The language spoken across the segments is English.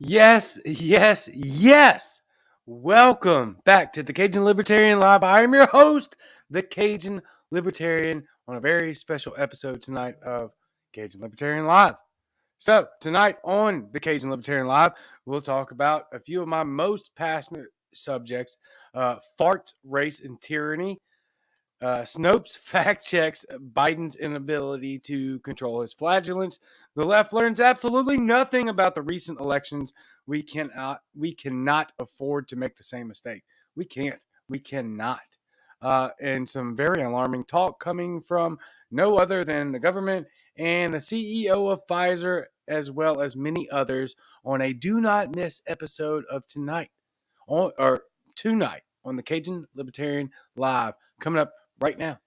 Yes. Welcome back to the Cajun Libertarian Live. I am your host, the Cajun Libertarian, on a very special episode tonight of Cajun Libertarian Live. So, tonight on the Cajun Libertarian Live, we'll talk about a few of my most passionate subjects: fart, race, and tyranny. Snopes fact checks Biden's inability to control his flagellants. The left learns absolutely nothing about the recent elections. We cannot afford to make the same mistake. We can't. We cannot. And some very alarming talk coming from no other than the government and the CEO of Pfizer, as well as many others, on a do not miss episode of tonight on the Cajun Libertarian Live, coming up right now.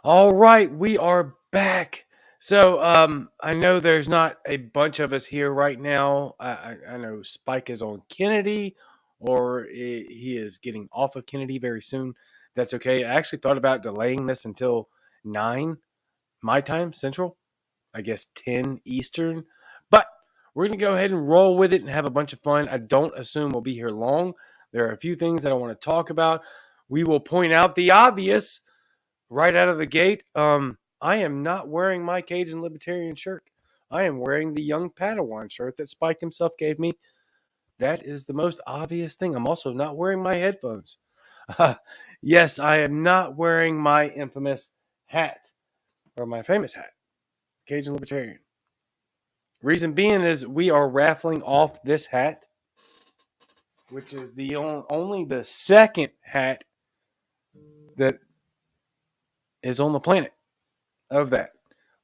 All right, we are back. So I know there's not a bunch of us here right now. I know Spike is on Kennedy, or he is getting off of Kennedy very soon. That's okay. I actually thought about delaying this until 9 my time, Central. I guess 10 Eastern. But we're going to go ahead and roll with it and have a bunch of fun. I don't assume we'll be here long. There are a few things that I want to talk about. We will point out the obvious right out of the gate. I am not wearing my Cajun Libertarian shirt. I am wearing the Young Padawan shirt that Spike himself gave me. That is the most obvious thing. I'm also not wearing my headphones. Yes, I am not wearing my infamous hat, or my famous hat, Cajun Libertarian. Reason being is we are raffling off this hat, which is the only the second hat that is on the planet of that.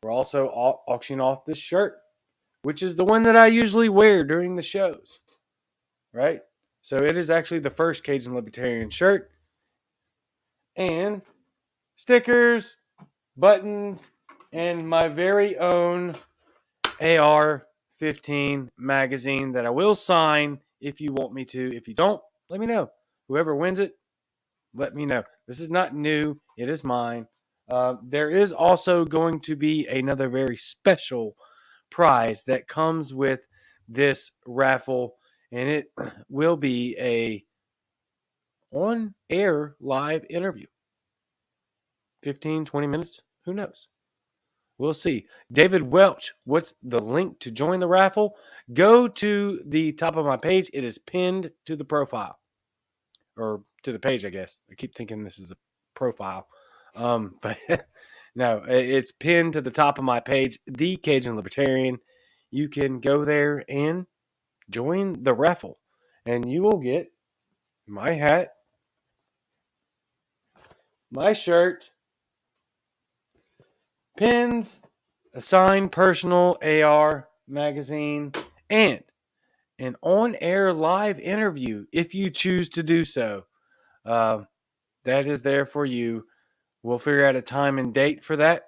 We're also auctioning off this shirt, which is the one that I usually wear during the shows, right? So it is actually the first Cajun Libertarian shirt. And stickers, buttons, and my very own AR-15 magazine that I will sign if you want me to. If you don't, let me know. Whoever wins it, let me know. This is not new. It is mine. There is also going to be another very special prize that comes with this raffle, and it will be a on-air live interview. 15, 20 minutes, who knows? We'll see. David Welch, what's the link to join the raffle? Go to the top of my page. It is pinned to the profile, or to the page, I guess. I keep thinking this is a profile. But no, it's pinned to the top of my page, the Cajun Libertarian. You can go there and join the raffle, and you will get my hat, my shirt, pins, a signed personal AR magazine, and an on-air live interview if you choose to do so. That is there for you. We'll figure out a time and date for that.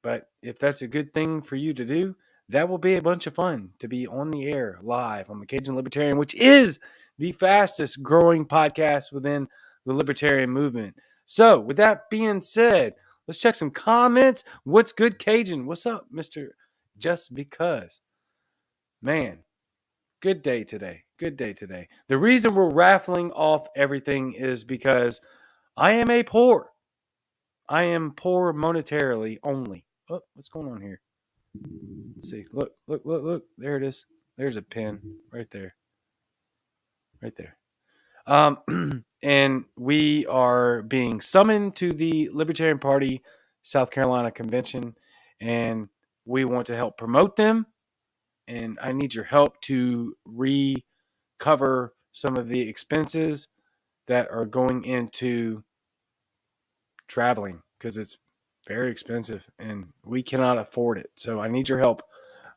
But if that's a good thing for you to do, that will be a bunch of fun to be on the air live on the Cajun Libertarian, which is the fastest growing podcast within the Libertarian movement. So with that being said, let's check some comments. What's good, Cajun? What's up, Mr. Just Because? Man, good day today. Good day today. The reason we're raffling off everything is because I am poor monetarily only. Oh, what's going on here? Let's see. Look. There it is. There's a pin right there. Right there. And we are being summoned to the Libertarian Party South Carolina convention, and we want to help promote them. And I need your help to recover some of the expenses that are going into traveling, because it's very expensive and we cannot afford it. So I need your help.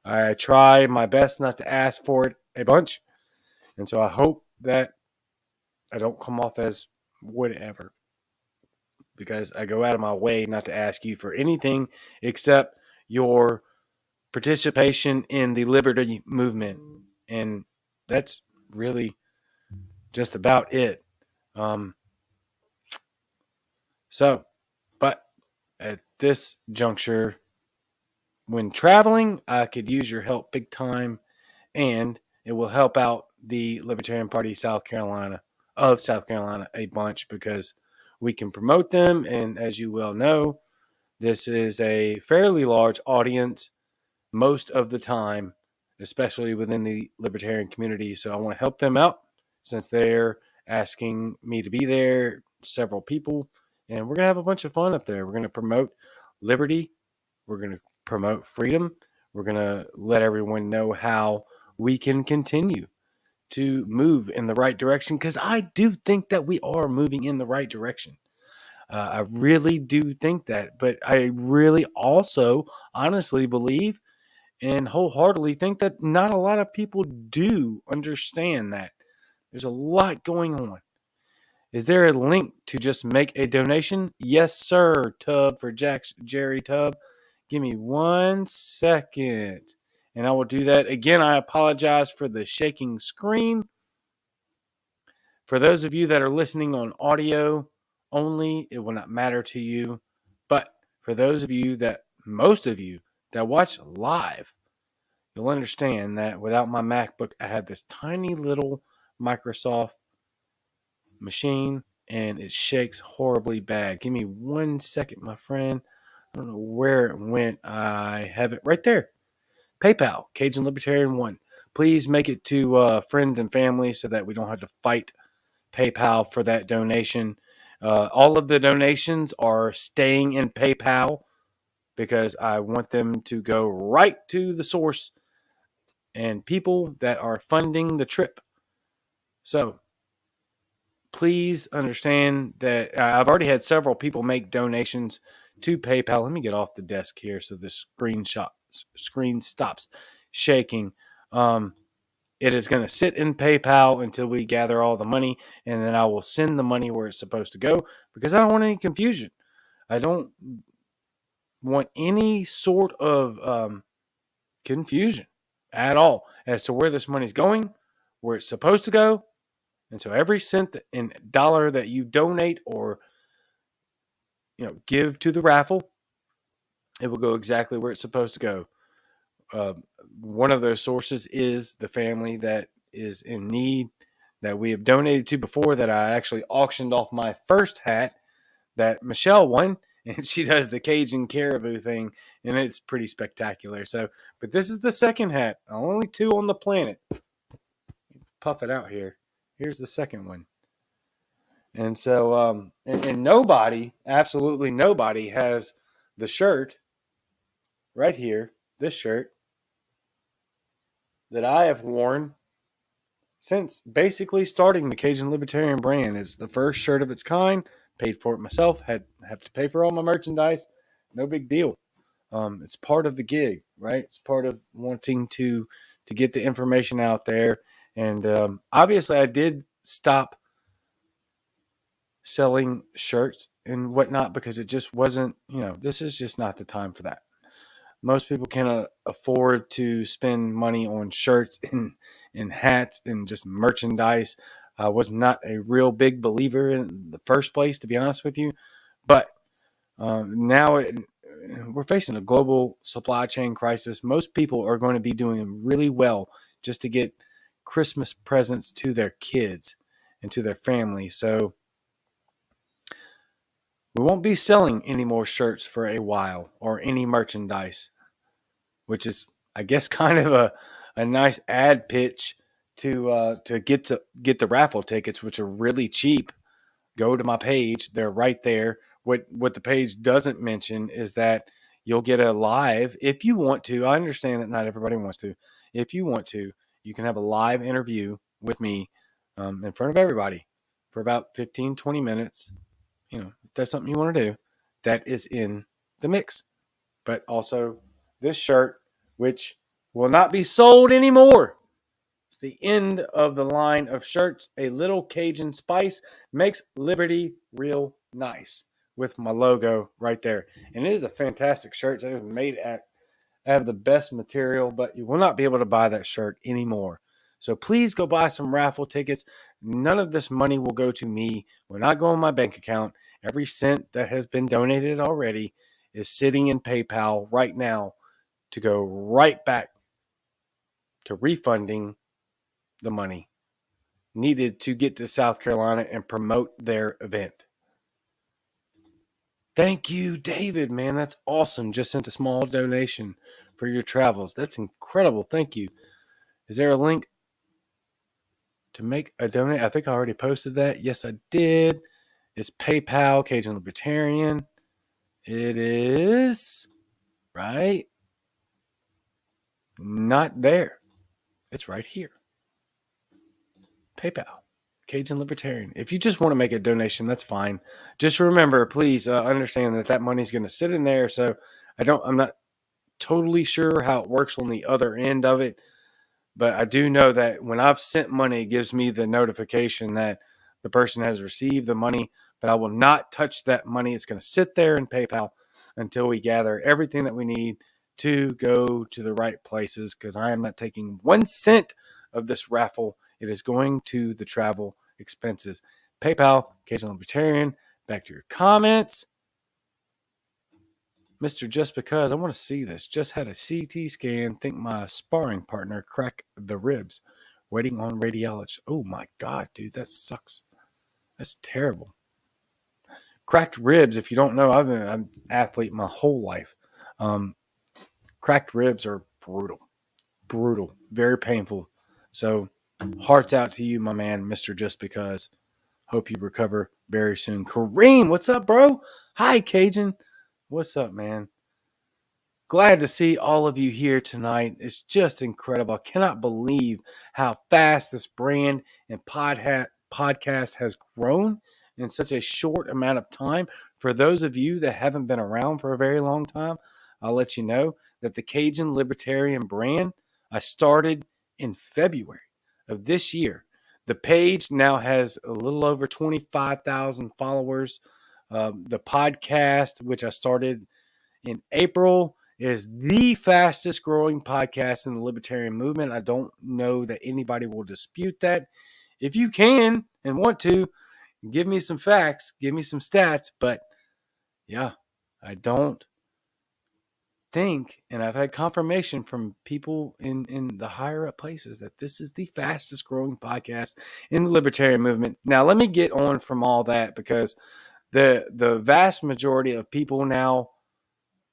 I try my best not to ask for it a bunch. And so I hope that I don't come off as whatever, because I go out of my way not to ask you for anything except your participation in the liberty movement. And that's really just about it. Um, but at this juncture, when traveling, I could use your help big time, and it will help out the Libertarian Party South Carolina a bunch, because we can promote them. And as you well know, this is a fairly large audience most of the time, especially within the libertarian community. So I want to help them out since they're asking me to be there, several people, and we're going to have a bunch of fun up there. We're going to promote liberty. We're going to promote freedom. We're going to let everyone know how we can continue to move in the right direction, because I do think that we are moving in the right direction. I really do think that, but I really also honestly believe and wholeheartedly think that not a lot of people do understand that. There's a lot going on. Is there a link to just make a donation? Yes, sir, Tub for Jerry Tub. Give me 1 second, and I will do that. Again, I apologize for the shaking screen. For those of you that are listening on audio only, it will not matter to you. But for those of you most of you that watch live, you'll understand that without my MacBook, I had this tiny little Microsoft machine, and it shakes horribly bad. Give me 1 second, my friend. I don't know where it went. I have it right there. PayPal, Cajun Libertarian 1. Please make it to friends and family so that we don't have to fight PayPal for that donation. All of the donations are staying in PayPal because I want them to go right to the source and people that are funding the trip. So please understand that I've already had several people make donations to PayPal. Let me get off the desk here so the screen stops shaking. It is going to sit in PayPal until we gather all the money, and then I will send the money where it's supposed to go, because I don't want any confusion. I don't want any sort of confusion at all as to where this money's going, where it's supposed to go. And so every cent and dollar that you donate or give to the raffle, it will go exactly where it's supposed to go. One of those sources is the family that is in need that we have donated to before, that I actually auctioned off my first hat that Michelle won, and she does the Cajun caribou thing, and it's pretty spectacular. So, but this is the second hat, only 2 on the planet. Puff it out here. Here's the second one. And so, and nobody, absolutely nobody, has the shirt right here, this shirt that I have worn since basically starting the Cajun Libertarian brand. It's the first shirt of its kind. Paid for it myself. Have to pay for all my merchandise. No big deal. It's part of the gig, right? It's part of wanting to get the information out there. And obviously, I did stop selling shirts and whatnot because it just wasn't. This is just not the time for that. Most people can afford to spend money on shirts and hats and just merchandise. I was not a real big believer in the first place, to be honest with you. But now we're facing a global supply chain crisis. Most people are going to be doing really well just to get Christmas presents to their kids and to their family. So we won't be selling any more shirts for a while, or any merchandise, which is, I guess, kind of a nice ad pitch to get the raffle tickets, which are really cheap. Go to my page; they're right there. What the page doesn't mention is that you'll get a live, if you want to. I understand that not everybody wants to. If you want to, you can have a live interview with me in front of everybody for about 15-20 minutes. If that's something you want to do, that is in the mix. But also this shirt, which will not be sold anymore. It's the end of the line of shirts. A little Cajun spice makes liberty real nice, with my logo right there. And it is a fantastic shirt. It was made at have the best material, but you will not be able to buy that shirt anymore. So please go buy some raffle tickets. None of this money will go to me. Will not go in my bank account. Every cent that has been donated already is sitting in PayPal right now to go right back to refunding the money needed to get to South Carolina and promote their event. Thank you, David, man. That's awesome. Just sent a small donation for your travels. That's incredible. Thank you. Is there a link to make a donate? I think I already posted that. Yes, I did. It's PayPal, Cajun Libertarian. It is right. Not there. It's right here. PayPal, Cajun Libertarian. If you just want to make a donation, that's fine. Just remember, please understand that money's going to sit in there. So I'm not totally sure how it works on the other end of it. But I do know that when I've sent money, it gives me the notification that the person has received the money, but I will not touch that money. It's going to sit there in PayPal until we gather everything that we need to go to the right places, because I am not taking 1 cent of this raffle. It is going to the travel expenses. PayPal, Cajun Libertarian. Back to your comments. Mr. Just Because, I want to see this. Just had a CT scan. Think my sparring partner cracked the ribs. Waiting on radiology. Oh my God, dude, that sucks. That's terrible. Cracked ribs, if you don't know, I've been an athlete my whole life. Cracked ribs are brutal. Brutal. Very painful. So, hearts out to you, my man, Mr. Just Because. Hope you recover very soon. Kareem, what's up, bro? Hi, Cajun. What's up, man? Glad to see all of you here tonight. It's just incredible. I cannot believe how fast this brand and podcast has grown in such a short amount of time. For those of you that haven't been around for a very long time, I'll let you know that the Cajun Libertarian brand, I started in February of this year. The page now has a little over 25,000 followers. The podcast, which I started in April, is the fastest growing podcast in the libertarian movement. I don't know that anybody will dispute that. If you can and want to, give me some facts, give me some stats. But yeah, I don't think, and I've had confirmation from people in the higher up places, that this is the fastest growing podcast in the libertarian movement. Now, let me get on from all that, because the vast majority of people now,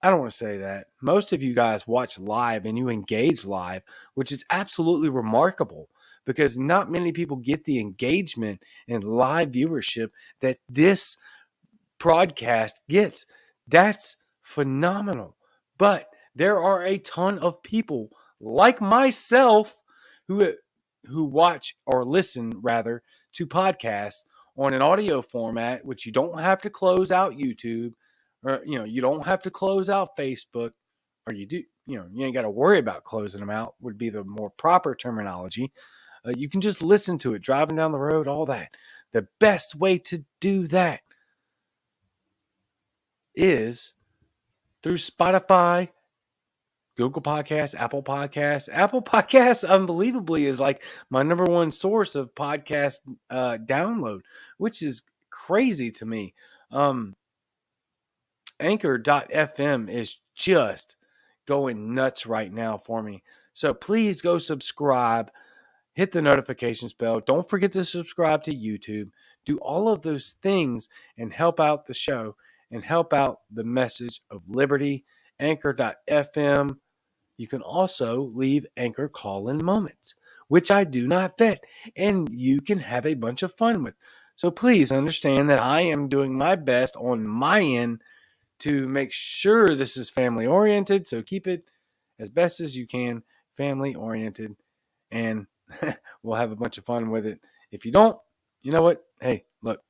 I don't want to say that. Most of you guys watch live and you engage live, which is absolutely remarkable, because not many people get the engagement and live viewership that this broadcast gets. That's phenomenal. But there are a ton of people like myself who watch, or listen rather, to podcasts on an audio format, which you don't have to close out YouTube, or you don't have to close out Facebook, or you do, you ain't got to worry about closing them out, would be the more proper terminology. You can just listen to it driving down the road, all that. The best way to do that is through Spotify, Google Podcasts, Apple Podcasts. Apple Podcasts, unbelievably, is like my number one source of podcast download, which is crazy to me. Anchor.fm is just going nuts right now for me. So please go subscribe, hit the notifications bell. Don't forget to subscribe to YouTube. Do all of those things and help out the show and help out the message of liberty. Anchor.fm. You can also leave Anchor call-in moments, which I do not vet, and you can have a bunch of fun with. So please understand that I am doing my best on my end to make sure this is family-oriented. So keep it as best as you can family-oriented, and we'll have a bunch of fun with it. If you don't, you know what? Hey, look,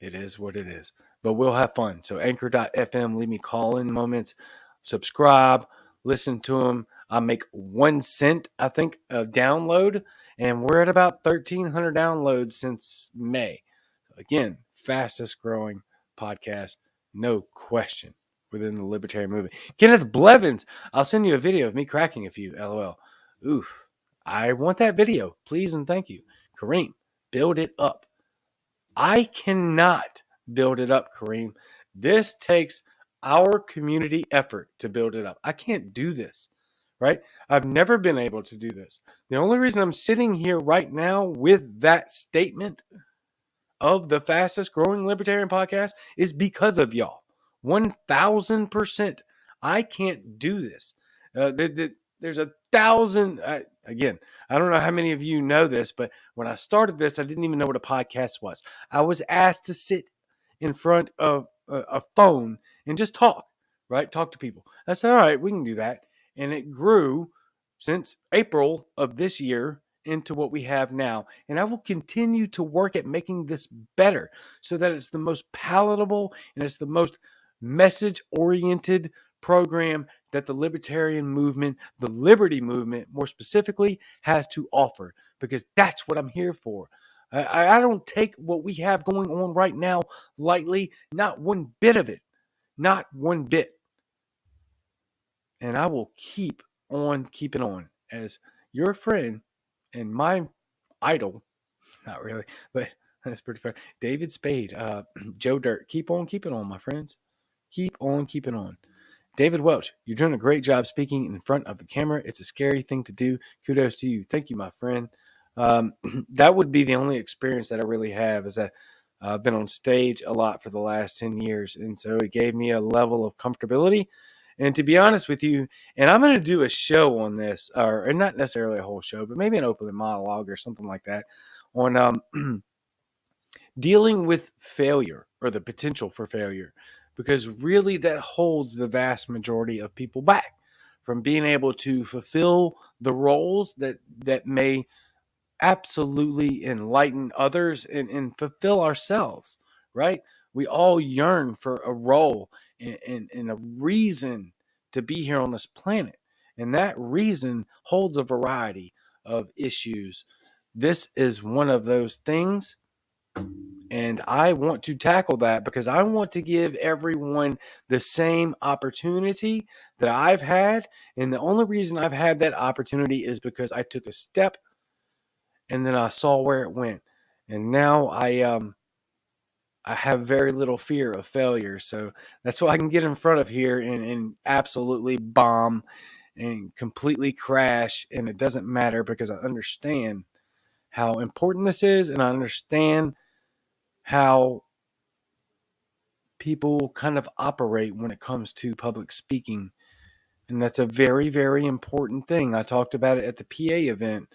it is what it is. But we'll have fun. So Anchor.fm, leave me call-in moments, subscribe, listen to them. I make 1 cent, I think, a download, and we're at about 1,300 downloads since May. Again, fastest growing podcast, no question, within the libertarian movement. Kenneth Blevins, I'll send you a video of me cracking a few, LOL. Oof, I want that video, please and thank you. Kareem, build it up. I cannot build it up, Kareem. This takes our community effort to build it up. I can't do this, right? I've never been able to do this. The only reason I'm sitting here right now with that statement of the fastest growing libertarian podcast is because of y'all. 1,000%. I can't do this. There's 1,000. Again, I don't know how many of you know this, but when I started this, I didn't even know what a podcast was. I was asked to sit in front of a phone and just talk, right? Talk to people. I said, all right, we can do that. And it grew since April of this year into what we have now. And I will continue to work at making this better so that it's the most palatable and it's the most message-oriented program that the libertarian movement, the liberty movement more specifically, has to offer, because that's what I'm here for. I don't take what we have going on right now lightly, not one bit of it, not one bit. And I will keep on keeping on as your friend and my idol. Not really, but that's pretty fair. David Spade, Joe Dirt, keep on keeping on, my friends. Keep on keeping on. David Welch, you're doing a great job speaking in front of the camera. It's a scary thing to do. Kudos to you. Thank you, my friend. That would be the only experience that I really have, is that I've been on stage a lot for the last 10 years. And so it gave me a level of comfortability. And to be honest with you, and I'm going to do a show on this, or not necessarily a whole show, but maybe an open monologue or something like that, on dealing with failure or the potential for failure, because really that holds the vast majority of people back from being able to fulfill the roles that may absolutely enlighten others and fulfill ourselves, right? We all yearn for a role and a reason to be here on this planet. And that reason holds a variety of issues. This is one of those things. And I want to tackle that because I want to give everyone the same opportunity that I've had. And the only reason I've had that opportunity is because I took a step and then I saw where it went. And now I have very little fear of failure. So that's why I can get in front of here and absolutely bomb and completely crash. And it doesn't matter because I understand how important this is. And I understand how people kind of operate when it comes to public speaking. And that's a very, very important thing. I talked about it at the PA event.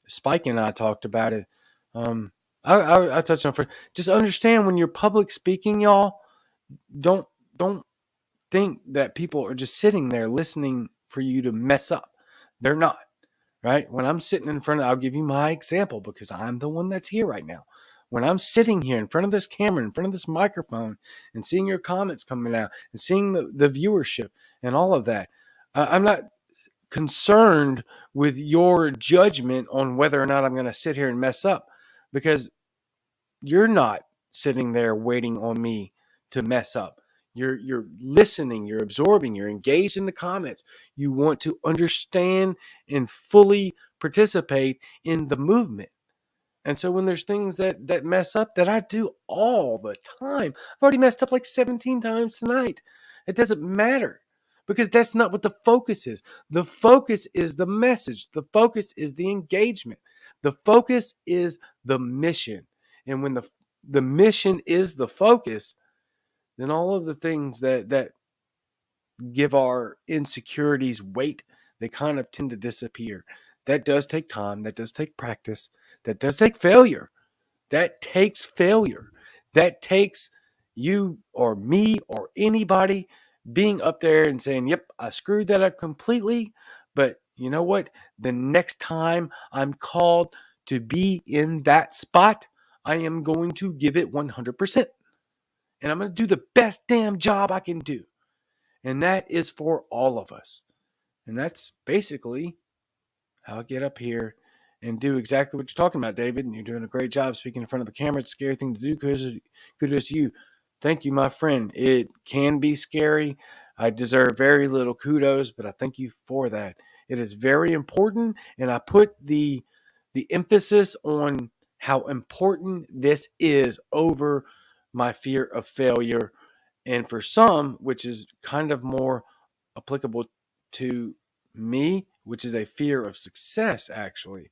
Spike and I talked about it. I touched on it. Just understand when you're public speaking, y'all, don't think that people are just sitting there listening for you to mess up. They're not, right? When I'm sitting in front of, I'll give you my example because I'm the one that's here right now. When I'm sitting here in front of this camera, in front of this microphone, and seeing your comments coming out, and seeing the viewership and all of that, I'm not concerned with your judgment on whether or not I'm going to sit here and mess up, because you're not sitting there waiting on me to mess up. You're listening, you're absorbing, you're engaged in the comments. You want to understand and fully participate in the movement. And so when there's things that mess up, that I do all the time. I've already messed up like 17 times tonight. It doesn't matter because that's not what the focus is. The focus is the message. The focus is the engagement. The focus is the mission. And when the mission is the focus, then all of the things that give our insecurities weight, they kind of tend to disappear. That does take time. That does take practice. That does take failure. That takes failure. That takes you or me or anybody being up there and saying, yep, I screwed that up completely. But you know what? The next time I'm called to be in that spot, I am going to give it 100%. And I'm going to do the best damn job I can do. And that is for all of us. And that's basically how I get up here and do exactly what you're talking about, David. And you're doing a great job speaking in front of the camera. It's a scary thing to do. Kudos to you. Thank you, my friend. It can be scary. I deserve very little kudos, but I thank you for that. It is very important, and I put the emphasis on how important this is over my fear of failure. And for some, which is kind of more applicable to me, which is a fear of success, actually,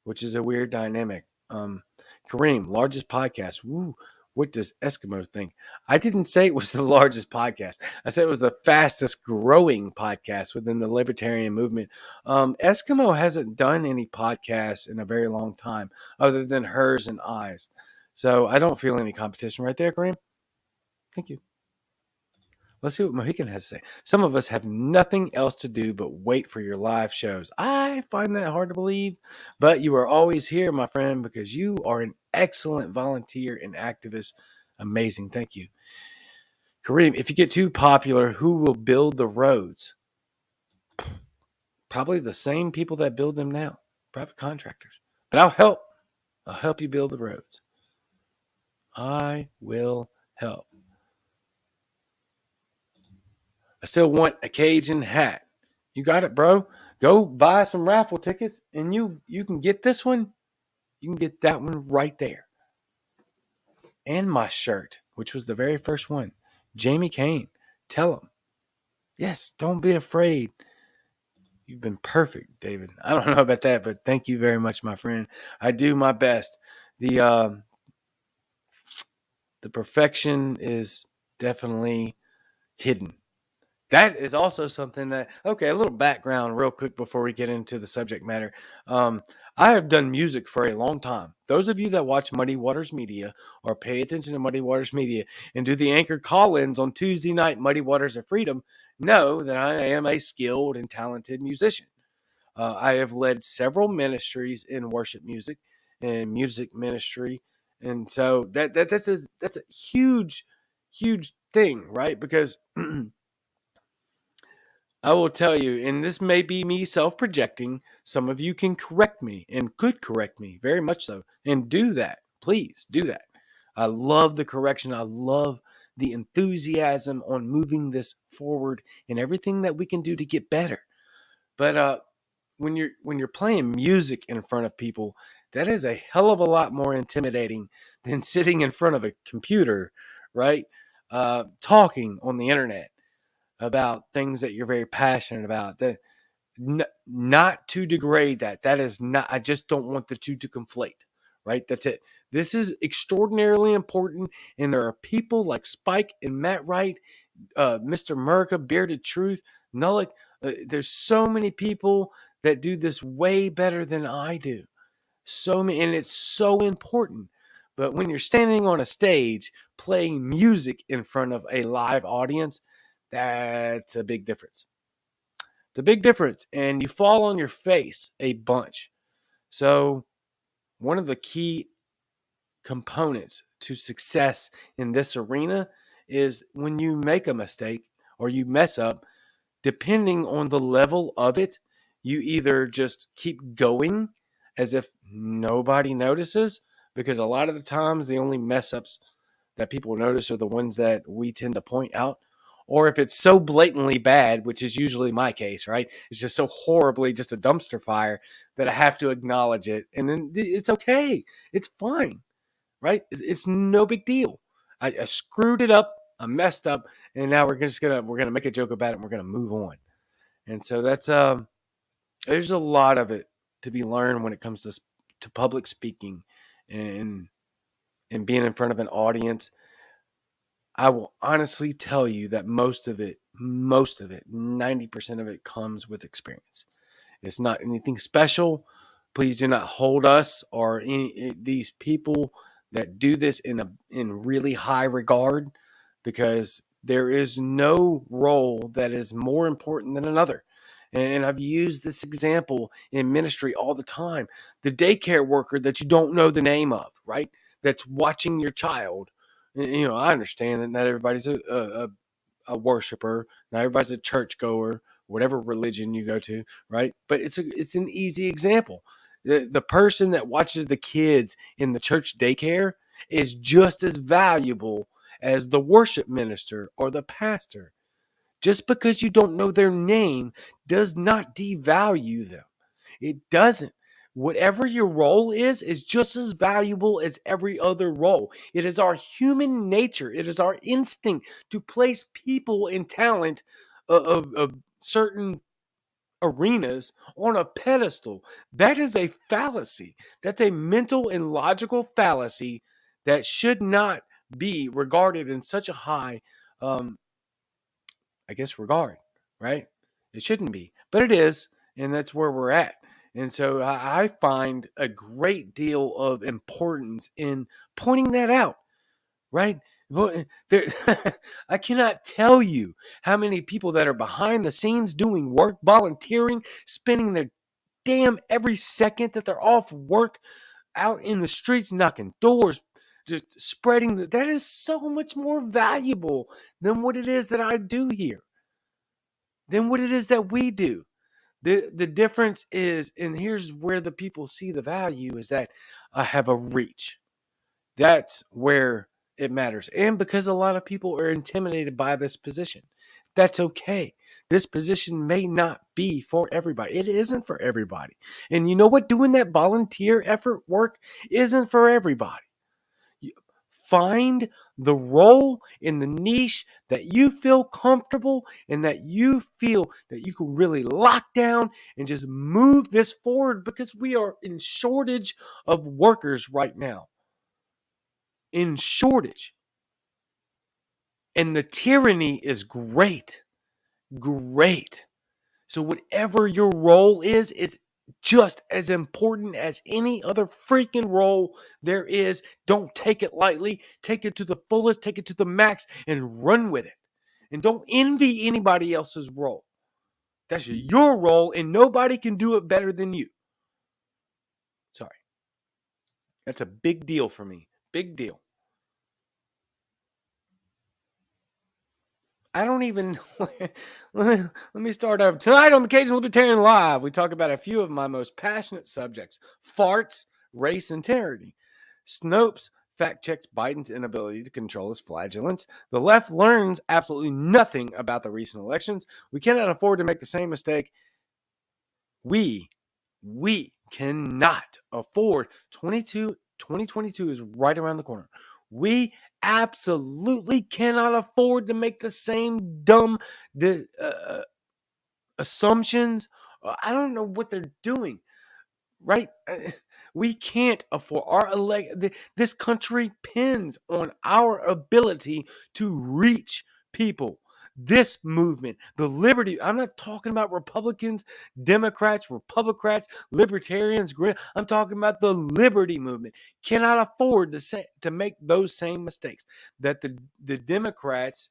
which is a weird dynamic. Kareem, largest podcast. Woo, what does Eskimo think? I didn't say it was the largest podcast. I said it was the fastest growing podcast within the libertarian movement. Eskimo hasn't done any podcasts in a very long time other than hers and I's. So I don't feel any competition right there, Kareem. Thank you. Let's see what Mohican has to say. Some of us have nothing else to do but wait for your live shows. I find that hard to believe, but you are always here, my friend, because you are an excellent volunteer and activist. Amazing. Thank you. Kareem, if you get too popular, who will build the roads? Probably the same people that build them now, private contractors. But I'll help. I'll help you build the roads. I will help. I still want a Cajun hat. You got it, bro. Go buy some raffle tickets, and you can get this one. You can get that one right there. And my shirt, which was the very first one. Jamie Kane. Tell him. Yes, don't be afraid. You've been perfect, David. I don't know about that, but thank you very much, my friend. I do my best. The perfection is definitely hidden. That is also something that, okay, a little background real quick before we get into the subject matter. I have done music for a long time. Those of you that watch Muddy Waters Media or pay attention to Muddy Waters Media and do the anchor call-ins on Tuesday night, Muddy Waters of Freedom, know that I am a skilled and talented musician. I have led several ministries in worship music and music ministry. And so that's a huge, huge thing, right? Because I will tell you, and this may be me self projecting. Some of you can correct me and could correct me very much so. And do that. Please do that. I love the correction. I love the enthusiasm on moving this forward and everything that we can do to get better. But when you're playing music in front of people, that is a hell of a lot more intimidating than sitting in front of a computer, right? Talking on the internet about things that you're very passionate about. That not to degrade that. That is not. I just don't want the two to conflate. Right. That's it. This is extraordinarily important, and there are people like Spike and Matt Wright, Mr. America, Bearded Truth, Nullick. There's so many people that do this way better than I do. So many, and it's so important. But when you're standing on a stage playing music in front of a live audience, that's a big difference. It's a big difference, and you fall on your face a bunch. So one of the key components to success in this arena is when you make a mistake or you mess up, depending on the level of it, you either just keep going as if nobody notices, because a lot of the times the only mess ups that people notice are the ones that we tend to point out. Or if it's so blatantly bad, which is usually my case, right? It's just so horribly just a dumpster fire that I have to acknowledge it. And then it's okay. It's fine, right? It's no big deal. I screwed it up. I messed up. And now we're gonna make a joke about it and we're gonna move on. And so that's there's a lot of it to be learned when it comes to public speaking and being in front of an audience. I will honestly tell you that most of it, 90% of it comes with experience. It's not anything special. Please do not hold us or these people that do this in really high regard, because there is no role that is more important than another. And I've used this example in ministry all the time. The daycare worker that you don't know the name of, right? That's watching your child. I understand that not everybody's a worshiper, not everybody's a churchgoer, whatever religion you go to, right? But it's an easy example. The person that watches the kids in the church daycare is just as valuable as the worship minister or the pastor. Just because you don't know their name does not devalue them. It doesn't. Whatever your role is just as valuable as every other role. It is our human nature, it is our instinct to place people in talent of certain arenas on a pedestal. That is a fallacy. That's a mental and logical fallacy that should not be regarded in such a high um, regard, right? It shouldn't be, but it is, and that's where we're at. And so I find a great deal of importance in pointing that out, right? There, I cannot tell you how many people that are behind the scenes doing work, volunteering, spending their damn every second that they're off work out in the streets, knocking doors, just spreading that is so much more valuable than what it is that I do here, than what it is that we do. The difference is, and here's where the people see the value, is that I have a reach. That's where it matters. And because a lot of people are intimidated by this position, that's okay. This position may not be for everybody. It isn't for everybody. And you know what? Doing that volunteer effort work isn't for everybody. Find the role in the niche that you feel comfortable and that you feel that you can really lock down and just move this forward, because we are in shortage of workers right now. In shortage. And the tyranny is great. Great. So whatever your role is just as important as any other freaking role there is. Don't take it lightly. Take it to the fullest, take it to the max, and run with it. And don't envy anybody else's role. That's your role, and nobody can do it better than you. Sorry. That's a big deal for me. Big deal. I don't even know. Let me start over. Tonight on the Cajun Libertarian Live, we talk about a few of my most passionate subjects: farts, race, and tyranny. Snopes fact checks Biden's inability to control his flagellants. The left learns absolutely nothing about the recent elections. We cannot afford to make the same mistake. We cannot afford 2022 is right around the corner. We absolutely cannot afford to make the same dumb assumptions. I don't know what they're doing, right? We can't afford this country depends on our ability to reach people. This movement, the liberty, I'm not talking about Republicans, Democrats, Republicans, Libertarians. I'm talking about the liberty movement. Cannot afford to make those same mistakes that the Democrats,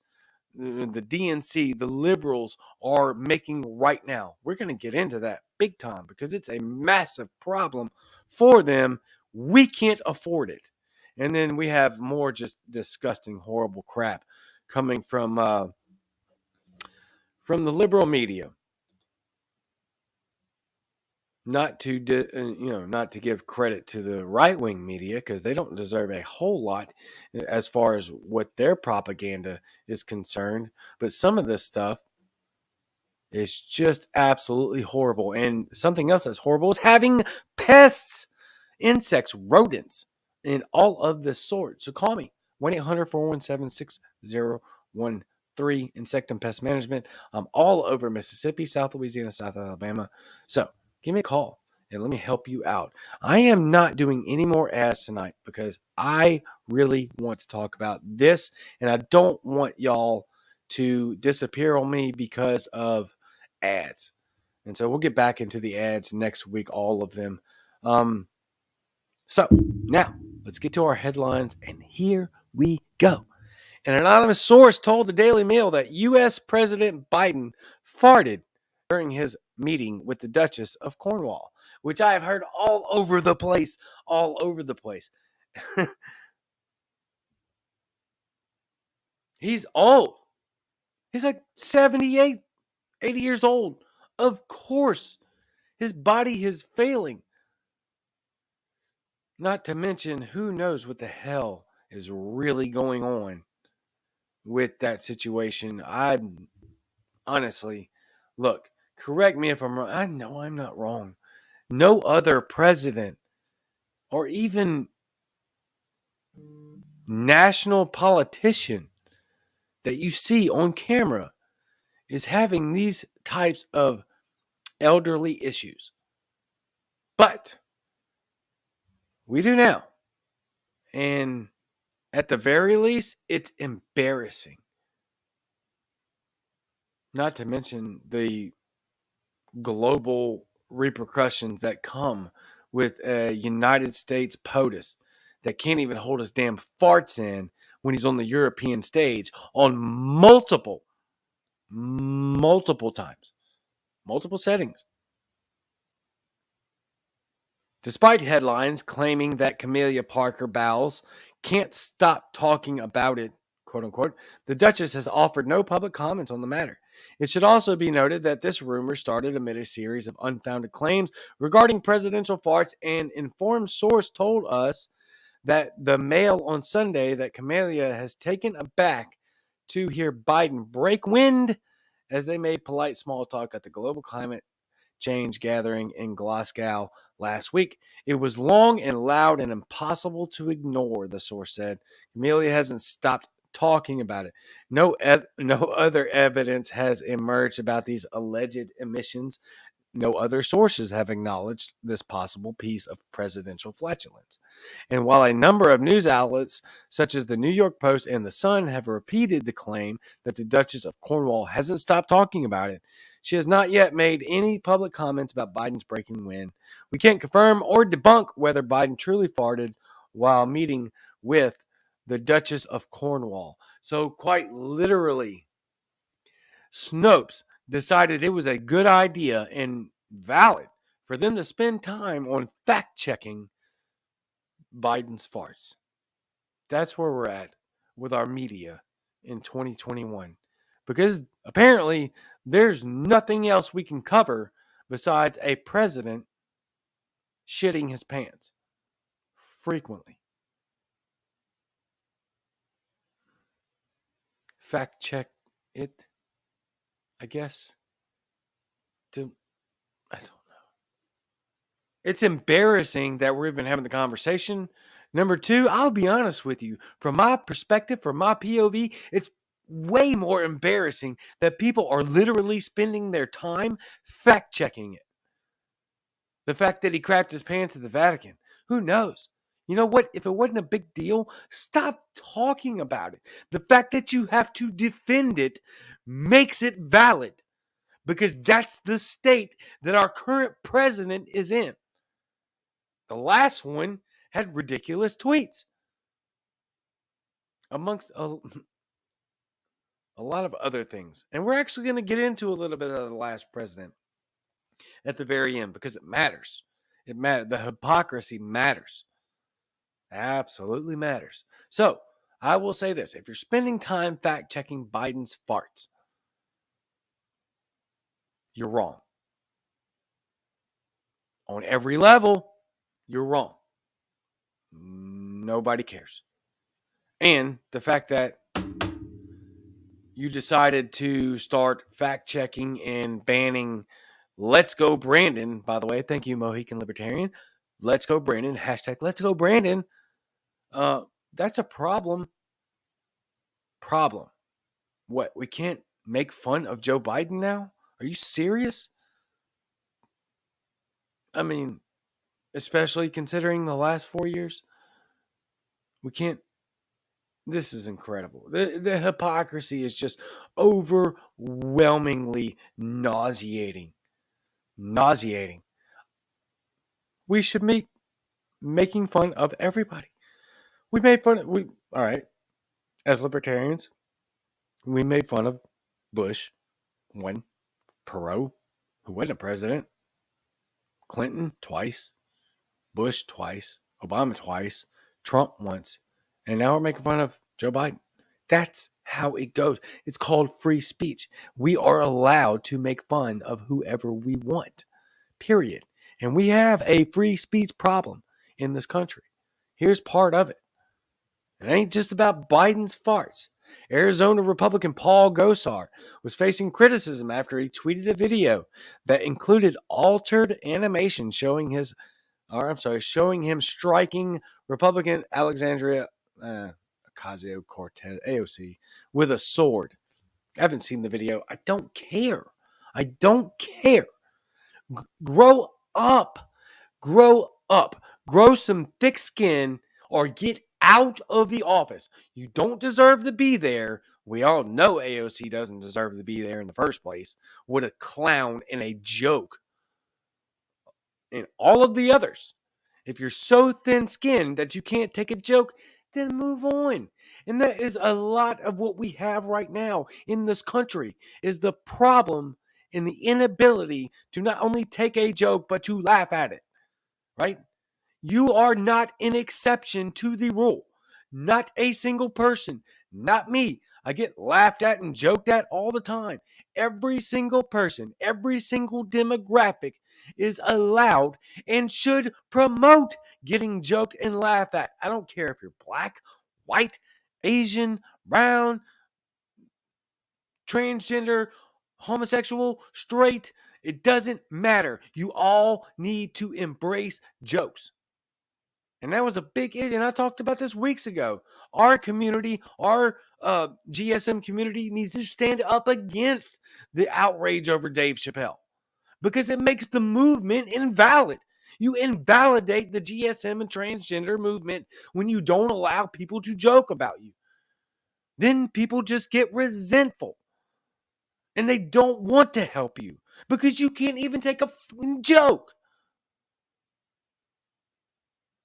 the DNC, the liberals are making right now. We're going to get into that big time because it's a massive problem for them. We can't afford it. And then we have more just disgusting, horrible crap coming from the liberal media. Not to not to give credit to the right-wing media, because they don't deserve a whole lot as far as what their propaganda is concerned, but some of this stuff is just absolutely horrible. And something else that's horrible is having pests, insects, rodents, and all of this sort. So call me 1-800-417-6013, Insectum Pest Management. I'm all over Mississippi, South Louisiana, South Alabama. So give me a call and let me help you out. I am not doing any more ads tonight because I really want to talk about this, and I don't want y'all to disappear on me because of ads. And so we'll get back into the ads next week, all of them. So now let's get to our headlines, and here we go. An anonymous source told the Daily Mail that U.S. President Biden farted during his meeting with the Duchess of Cornwall, which I have heard all over the place. He's old. He's like 78, 80 years old. Of course, his body is failing. Not to mention, who knows what the hell is really going on with that situation. I honestly, look, correct me if I'm wrong. I know I'm not wrong. No other president or even national politician that you see on camera is having these types of elderly issues. But we do now. And at the very least, it's embarrassing. Not to mention the global repercussions that come with a United States POTUS that can't even hold his damn farts in when he's on the European stage on multiple times, multiple settings. Despite headlines claiming that Camellia Parker Bowles can't stop talking about it, quote unquote, the Duchess has offered no public comments on the matter. It should also be noted that this rumor started amid a series of unfounded claims regarding presidential farts. An informed source told us that the Mail on Sunday that Camellia has taken aback to hear Biden break wind as they made polite small talk at the global climate change gathering in Glasgow last week. It was long and loud and impossible to ignore, the source said. Camellia hasn't stopped talking about it. No other evidence has emerged about these alleged emissions. No other sources have acknowledged this possible piece of presidential flatulence. And while a number of news outlets, such as the New York Post and The Sun, have repeated the claim that the Duchess of Cornwall hasn't stopped talking about it, she has not yet made any public comments about Biden's breaking wind. We can't confirm or debunk whether Biden truly farted while meeting with the Duchess of Cornwall. So, quite literally, Snopes decided it was a good idea and valid for them to spend time on fact checking Biden's farts. That's where we're at with our media in 2021. Because apparently there's nothing else we can cover besides a president shitting his pants frequently. Fact check it, I guess. I don't know. It's embarrassing that we're even having the conversation. Number two, I'll be honest with you. From my perspective, from my POV, it's way more embarrassing that people are literally spending their time fact checking it. The fact that he crapped his pants at the Vatican. Who knows? You know what? If it wasn't a big deal, stop talking about it. The fact that you have to defend it makes it valid because that's the state that our current president is in. The last one had ridiculous tweets, amongst a lot of other things. And we're actually going to get into a little bit of the last president at the very end because it matters. It matters. The hypocrisy matters. Absolutely matters. So I will say this. If you're spending time fact checking Biden's farts, you're wrong. On every level, you're wrong. Nobody cares. And the fact that you decided to start fact checking and banning Let's Go Brandon, by the way, thank you, Mohican Libertarian. Let's Go Brandon, hashtag Let's Go Brandon. That's a problem. What? We can't make fun of Joe Biden now? Are you serious? I mean, especially considering the last 4 years, we can't. This is incredible. The hypocrisy is just overwhelmingly nauseating. We should be making fun of everybody. We made fun of, all right, as libertarians, we made fun of Bush, one, Perot, who wasn't president, Clinton twice, Bush twice, Obama twice, Trump once, and now we're making fun of Joe Biden. That's how it goes. It's called free speech. We are allowed to make fun of whoever we want, period. And we have a free speech problem in this country. Here's part of it. It ain't just about Biden's farts. Arizona Republican Paul Gosar was facing criticism after he tweeted a video that included altered animation showing showing him striking Republican Alexandria Ocasio-Cortez AOC with a sword. I haven't seen the video. I don't care. I don't care. Grow up. Grow up. Grow some thick skin or get out of the office. You don't deserve to be there. We all know AOC doesn't deserve to be there in the first place. What a clown and a joke. And all of the others. If you're so thin-skinned that you can't take a joke, then move on. And that is a lot of what we have right now in this country, is the problem in the inability to not only take a joke, but to laugh at it, right? You are not an exception to the rule. Not a single person, not me. I get laughed at and joked at all the time. Every single person, every single demographic is allowed and should promote getting joked and laughed at. I don't care if you're black, white, Asian, brown, transgender, homosexual, straight. It doesn't matter. You all need to embrace jokes. And that was a big issue. And I talked about this weeks ago. Our community, our GSM community needs to stand up against the outrage over Dave Chappelle because it makes the movement invalid. You invalidate the GSM and transgender movement when you don't allow people to joke about you. Then people just get resentful and they don't want to help you because you can't even take a joke.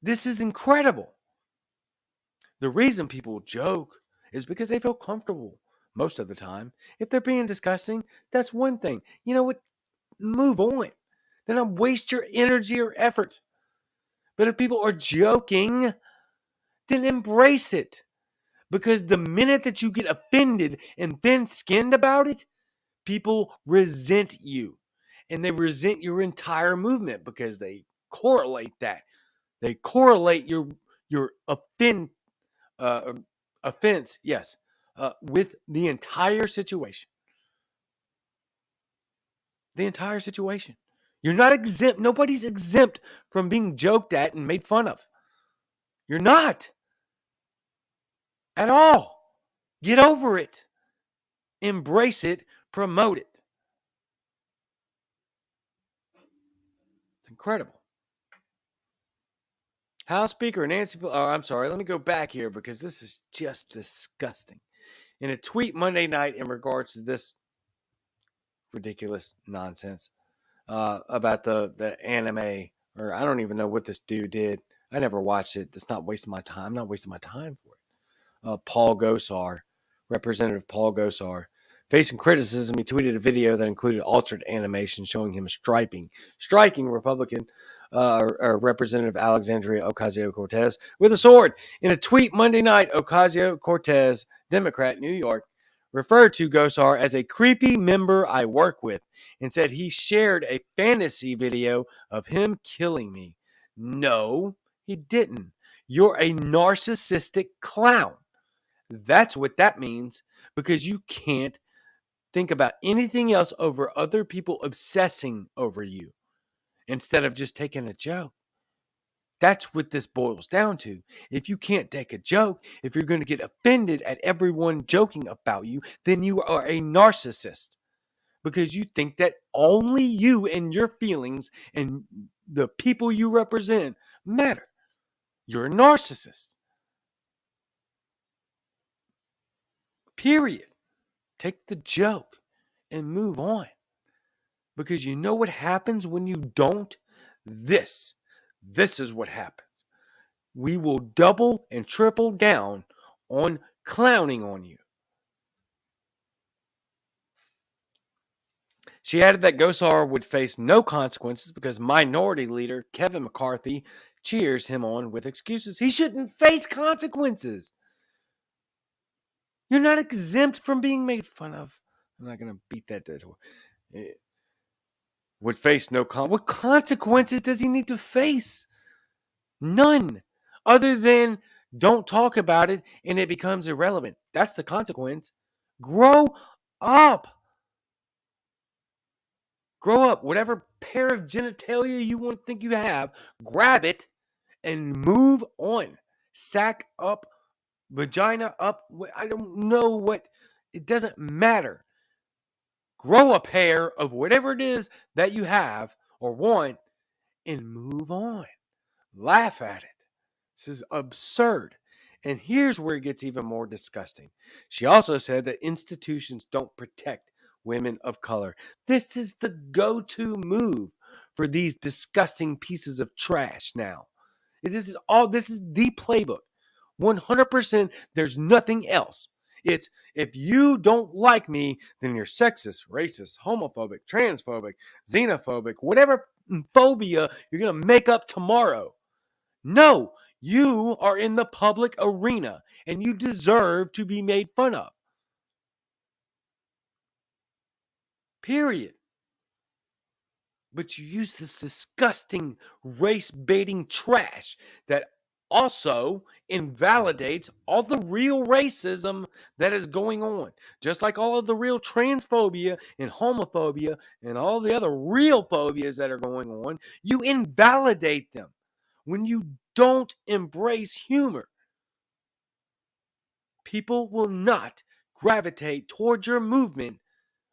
This is incredible. The reason people joke is because they feel comfortable most of the time. If they're being disgusting, that's one thing. You know what? Move on. Then don't waste your energy or effort. But if people are joking, then embrace it. Because the minute that you get offended and thin-skinned about it, people resent you. And they resent your entire movement because they correlate that. They correlate your offense, yes, with the entire situation. The entire situation. You're not exempt. Nobody's exempt from being joked at and made fun of. You're not. At all. Get over it. Embrace it. Promote it. It's incredible. House Speaker Nancy Pelosi. Oh, I'm sorry. Let me go back here because this is just disgusting. In a tweet Monday night in regards to this ridiculous nonsense about the anime, or I don't even know what this dude did. I never watched it. It's not wasting my time. I'm not wasting my time for it. Paul Gosar, Representative Paul Gosar, facing criticism, he tweeted a video that included altered animation showing him striking Republican Representative Alexandria Ocasio-Cortez with a sword. In a tweet Monday night, Ocasio-Cortez, Democrat, New York, referred to Gosar as a creepy member I work with and said he shared a fantasy video of him killing me. No, he didn't. You're a narcissistic clown. That's what that means, because you can't think about anything else over other people obsessing over you instead of just taking a joke. That's what this boils down to. If you can't take a joke, if you're going to get offended at everyone joking about you, then you are a narcissist because you think that only you and your feelings and the people you represent matter. You're a narcissist. Period. Take the joke and move on. Because you know what happens when you don't? This is what happens. We will double and triple down on clowning on you. She added that Gosar would face no consequences because Minority Leader Kevin McCarthy cheers him on with excuses. He shouldn't face consequences. You're not exempt from being made fun of. I'm not going to beat that dead horse. Would face no what consequences does he need to face? None. Other than don't talk about it and it becomes irrelevant. That's the consequence. Grow up. Grow up. Whatever pair of genitalia you want to think you have, grab it and move on. Sack up, vagina up. I don't know what. It doesn't matter. Grow a pair of whatever it is that you have or want and move on. Laugh at it. This is absurd. And here's where it gets even more disgusting. She also said that institutions don't protect women of color. This is the go-to move for these disgusting pieces of trash now. This is the playbook. 100%, there's nothing else. It's if you don't like me, then you're sexist, racist, homophobic, transphobic, xenophobic, whatever phobia you're going to make up tomorrow. No, you are in the public arena and you deserve to be made fun of. Period. But you use this disgusting race baiting trash that also invalidates all the real racism that is going on. Just like all of the real transphobia and homophobia and all the other real phobias that are going on, you invalidate them when you don't embrace humor. People will not gravitate towards your movement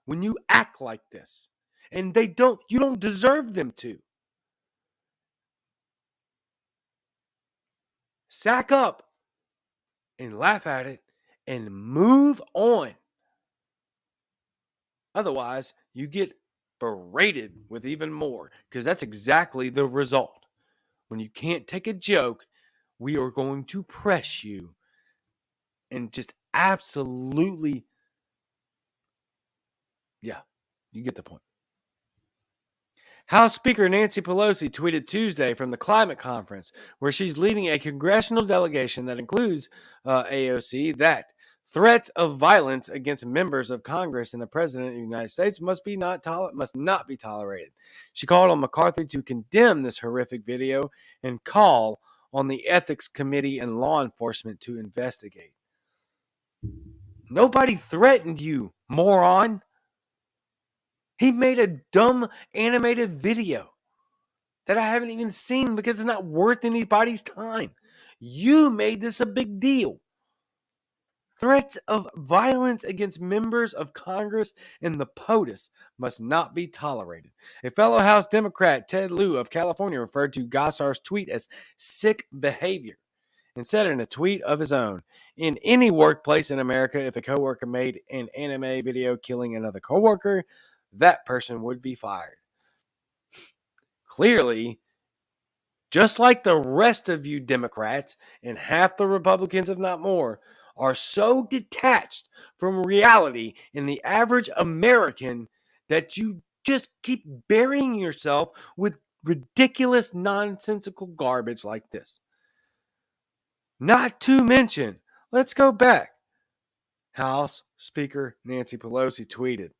when you act like this. And you don't deserve them to. Sack up and laugh at it and move on. Otherwise, you get berated with even more because that's exactly the result. When you can't take a joke, we are going to press you and just absolutely, yeah, you get the point. House Speaker Nancy Pelosi tweeted Tuesday from the climate conference, where she's leading a congressional delegation that includes AOC, that threats of violence against members of Congress and the President of the United States must not be tolerated. She called on McCarthy to condemn this horrific video and call on the Ethics Committee and law enforcement to investigate. Nobody threatened you, moron. He made a dumb animated video that I haven't even seen because it's not worth anybody's time. You made this a big deal. Threats of violence against members of Congress and the POTUS must not be tolerated. A fellow House Democrat, Ted Lieu of California, referred to Gosar's tweet as sick behavior and said in a tweet of his own, in any workplace in America, if a coworker made an anime video killing another coworker, that person would be fired. Clearly, just like the rest of you Democrats and half the Republicans, if not more, are so detached from reality in the average American that you just keep burying yourself with ridiculous, nonsensical garbage like this. Not to mention, let's go back. House Speaker Nancy Pelosi tweeted,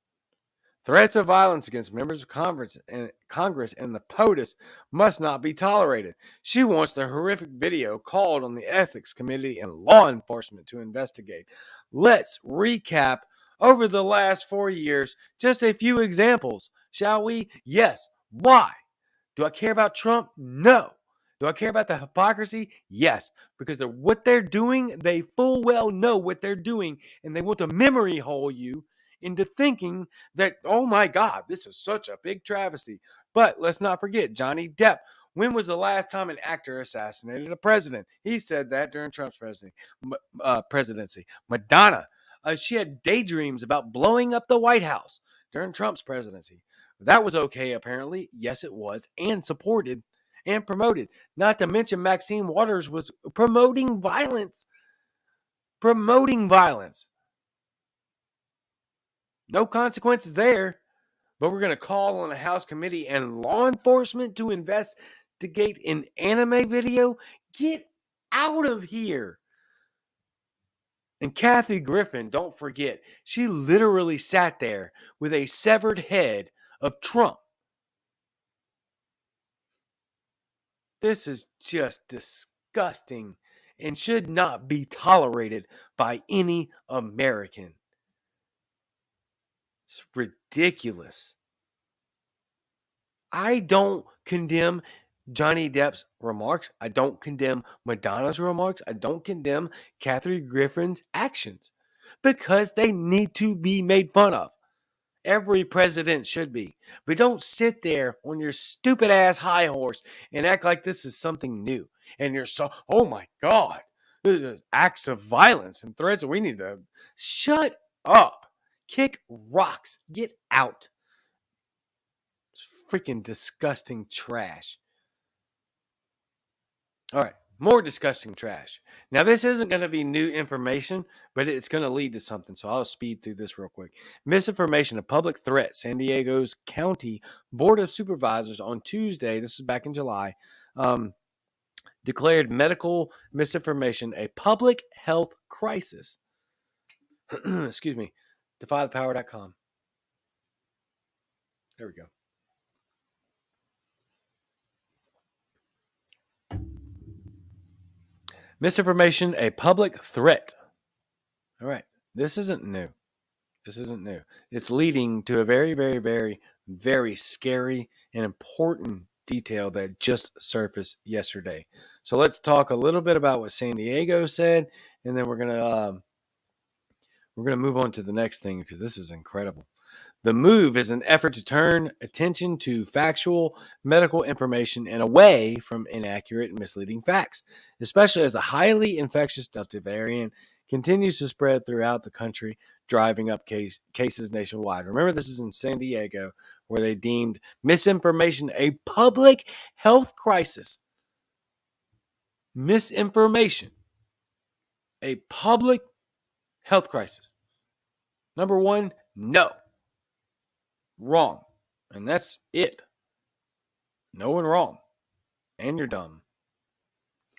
threats of violence against members of Congress and the POTUS must not be tolerated. She wants the horrific video called on the Ethics Committee and law enforcement to investigate. Let's recap over the last 4 years, just a few examples, shall we? Yes. Why? Do I care about Trump? No. Do I care about the hypocrisy? Yes, because what they're doing, they full well know what they're doing, and they want to memory hole you into thinking that, oh my God, this is such a big travesty. But let's not forget Johnny Depp. When was the last time an actor assassinated a president? He said that during Trump's presidency. Madonna, she had daydreams about blowing up the White House during Trump's presidency. That was okay, apparently. Yes, it was, and supported and promoted. Not to mention Maxine Waters was promoting violence. No consequences there, but we're going to call on a House committee and law enforcement to investigate an anime video? Get out of here. And Kathy Griffin, don't forget, she literally sat there with a severed head of Trump. This is just disgusting and should not be tolerated by any American. It's ridiculous. I don't condemn Johnny Depp's remarks. I don't condemn Madonna's remarks. I don't condemn Kathy Griffin's actions because they need to be made fun of. Every president should be. But don't sit there on your stupid ass high horse and act like this is something new. And you're so, oh my God, this is acts of violence and threats. We need to shut up, kick rocks, get out. It's freaking disgusting trash. All right, more disgusting trash. Now, this isn't going to be new information, but it's going to lead to something. So I'll speed through this real quick. Misinformation, a public threat. San Diego's County Board of Supervisors on Tuesday, this is back in July, declared medical misinformation a public health crisis. Excuse me. DefyThePower.com. There we go. Misinformation, a public threat. All right. This isn't new. This isn't new. It's leading to a very, very, very, very scary and important detail that just surfaced yesterday. So let's talk a little bit about what San Diego said, and then we're gonna move on to the next thing because this is incredible. The move is an effort to turn attention to factual medical information and away from inaccurate and misleading facts, especially as the highly infectious Delta variant continues to spread throughout the country, driving up cases nationwide. Remember, this is in San Diego, where they deemed misinformation a public health crisis. Misinformation, a public health crisis. Number one, no. Wrong. And that's it. No and wrong. And you're dumb.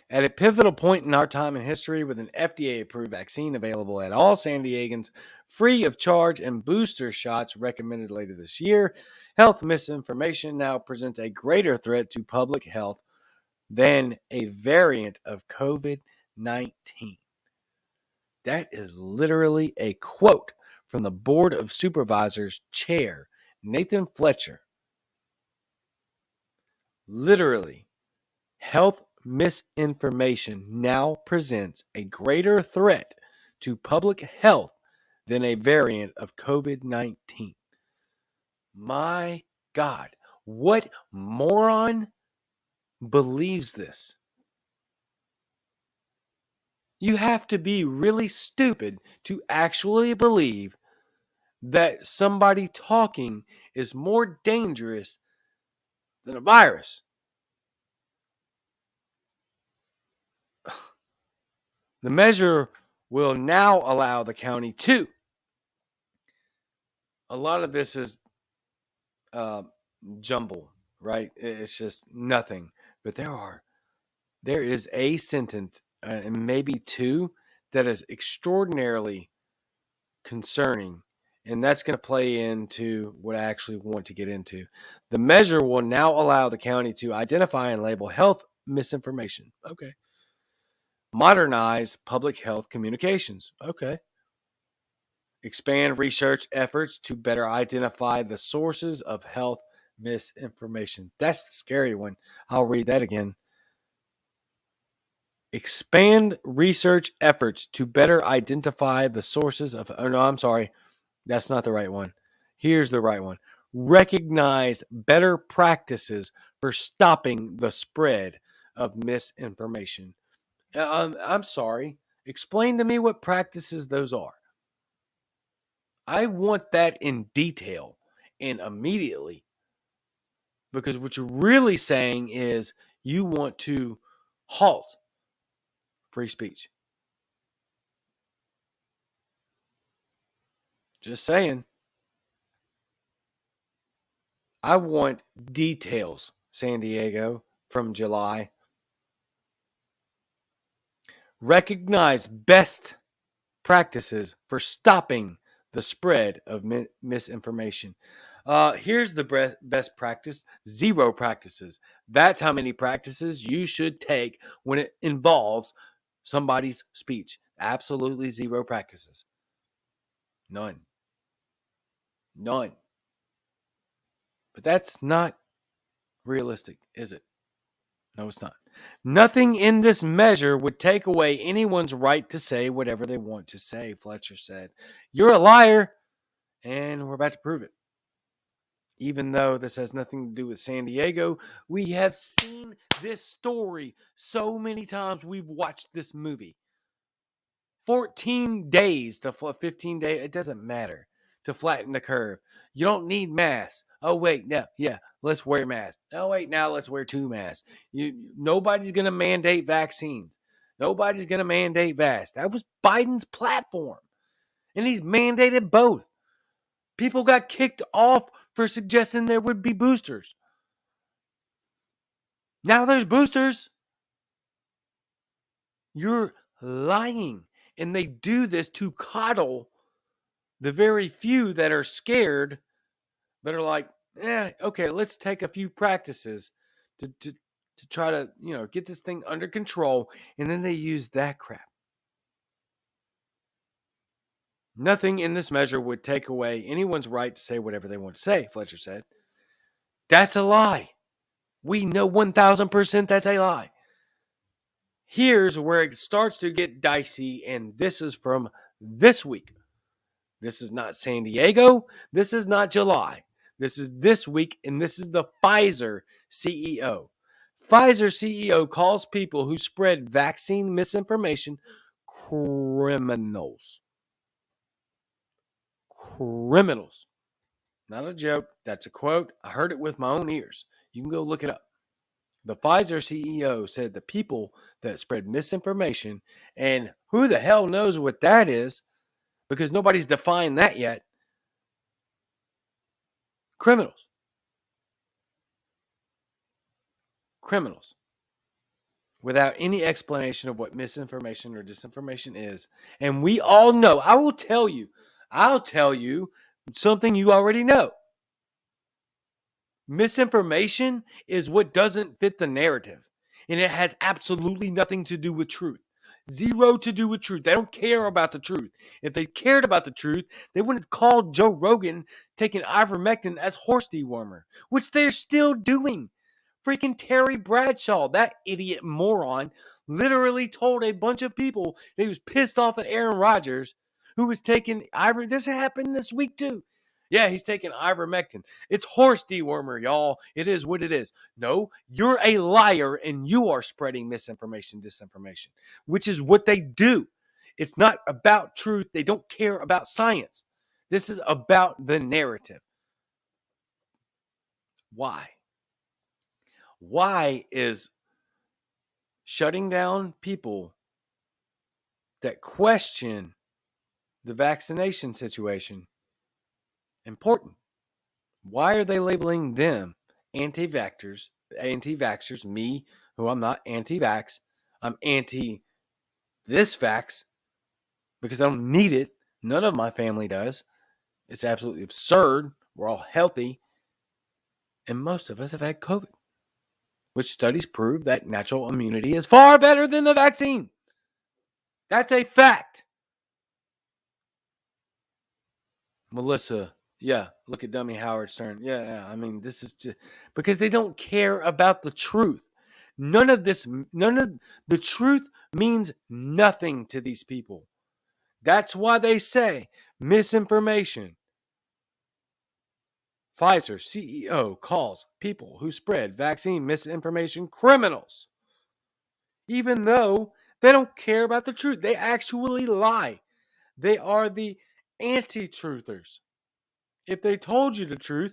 At a pivotal point in our time in history, with an FDA-approved vaccine available at all San Diegans free of charge and booster shots recommended later this year, health misinformation now presents a greater threat to public health than a variant of COVID-19. That is literally a quote from the Board of Supervisors chair, Nathan Fletcher. Literally, health misinformation now presents a greater threat to public health than a variant of COVID-19. My God, what moron believes this? You have to be really stupid to actually believe that somebody talking is more dangerous than a virus. The measure will now allow the county to. A lot of this is jumble, right? It's just nothing. But there is a sentence and maybe two that is extraordinarily concerning. And that's going to play into what I actually want to get into. The measure will now allow the county to identify and label health misinformation. Okay. Modernize public health communications. Okay. Expand research efforts to better identify the sources of health misinformation. That's the scary one. I'll read that again. Expand research efforts to better identify the sources of. Oh, no, I'm sorry. That's not the right one. Here's the right one. Recognize better practices for stopping the spread of misinformation. I'm sorry. Explain to me what practices those are. I want that in detail and immediately. Because what you're really saying is you want to halt free speech. Just saying. I want details, San Diego, from July. Recognize best practices for stopping the spread of misinformation. Here's the best practice: 0 practices. That's how many practices you should take when it involves somebody's speech. Absolutely 0 practices. None. None. But that's not realistic, is it? No, it's not. Nothing in this measure would take away anyone's right to say whatever they want to say, Fletcher said. You're a liar, and we're about to prove it. Even though this has nothing to do with San Diego, we have seen this story so many times. We've watched this movie. 14 days to 15 days, it doesn't matter, to flatten the curve. You don't need masks. Oh, wait, no, yeah, let's wear masks. Oh, wait, now let's wear 2 masks. Nobody's going to mandate vaccines. Nobody's going to mandate masks. That was Biden's platform, and he's mandated both. People got kicked off for suggesting there would be boosters. Now there's boosters. You're lying. And they do this to coddle the very few that are scared, that are like, okay, let's take a few practices to try to, get this thing under control. And then they use that crap. Nothing in this measure would take away anyone's right to say whatever they want to say, Fletcher said. That's a lie. We know 1,000% that's a lie. Here's where it starts to get dicey, and this is from this week. This is not San Diego. This is not July. This is this week, and this is the Pfizer CEO. Pfizer CEO calls people who spread vaccine misinformation criminals. Criminals. Not a joke. That's a quote. I heard it with my own ears. You can go look it up. The Pfizer CEO said the people that spread misinformation, and who the hell knows what that is, because nobody's defined that yet. Criminals. Criminals. Without any explanation of what misinformation or disinformation is. And we all know. I'll tell you something you already know. Misinformation is what doesn't fit the narrative. And it has absolutely nothing to do with truth. 0 to do with truth. They don't care about the truth. If they cared about the truth, they wouldn't have called Joe Rogan taking ivermectin as horse dewormer, which they're still doing. Freaking Terry Bradshaw, that idiot moron, literally told a bunch of people that he was pissed off at Aaron Rodgers, who was taking ivermectin. This happened this week too. Yeah, he's taking ivermectin. It's horse dewormer, y'all. It is what it is. No, you're a liar, and you are spreading misinformation, disinformation, which is what they do. It's not about truth. They don't care about science. This is about the narrative. Why? Why is shutting down people that question the vaccination situation important? Why are they labeling them anti-vaxxers, me, who I'm not anti-vax, I'm anti this vax, because I don't need it. None of my family does. It's absolutely absurd. We're all healthy. And most of us have had COVID, which studies prove that natural immunity is far better than the vaccine. That's a fact. Melissa, yeah, look at Dummy Howard Stern. Yeah, I mean, this is just, because they don't care about the truth. None of the truth means nothing to these people. That's why they say misinformation. Pfizer CEO calls people who spread vaccine misinformation criminals, even though they don't care about the truth. They actually lie. They are the anti-truthers. If they told you the truth,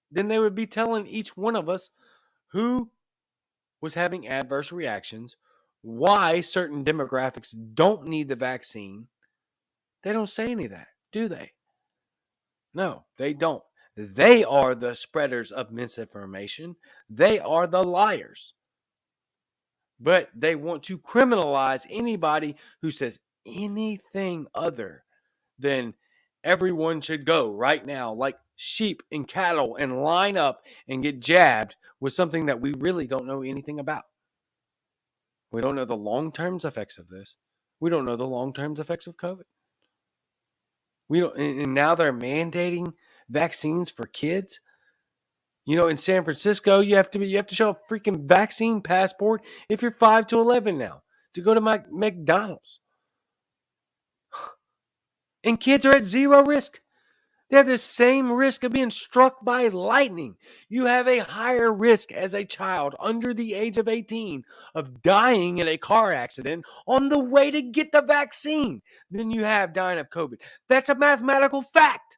then they would be telling each one of us who was having adverse reactions, why certain demographics don't need the vaccine. They don't say any of that, do they? No, they don't. They are the spreaders of misinformation. They are the liars. But they want to criminalize anybody who says anything other than everyone should go right now, like sheep and cattle, and line up and get jabbed with something that we really don't know anything about. We don't know the long-term effects of this. We don't know the long-term effects of COVID. We don't, and now they're mandating vaccines for kids. You know, in San Francisco, you have to show a freaking vaccine passport if you're 5 to 11 now to go to my McDonald's. And kids are at zero risk. They have the same risk of being struck by lightning. You have a higher risk as a child under the age of 18 of dying in a car accident on the way to get the vaccine than you have dying of COVID. That's a mathematical fact.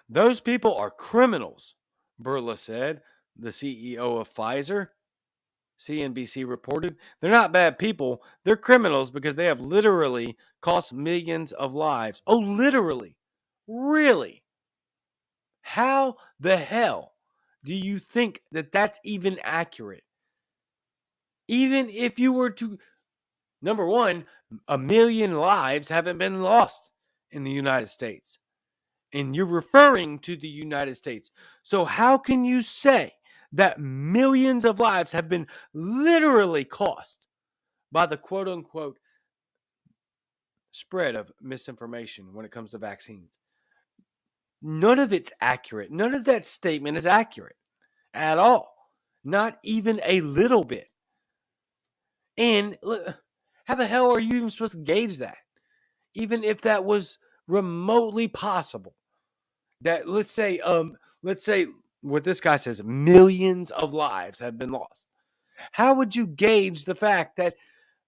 Those people are criminals, Burla said, the CEO of Pfizer. CNBC reported. They're not bad people. They're criminals because they have literally cost millions of lives. Oh, literally. Really? How the hell do you think that that's even accurate? Even if you were to, number one, 1,000,000 lives haven't been lost in the United States. And you're referring to the United States. So how can you say that millions of lives have been literally cost by the quote unquote spread of misinformation when it comes to vaccines? None of it's accurate. None of that statement is accurate at all. Not even a little bit. And how the hell are you even supposed to gauge that? Even if that was remotely possible. That let's say what this guy says, millions of lives have been lost. How would you gauge the fact that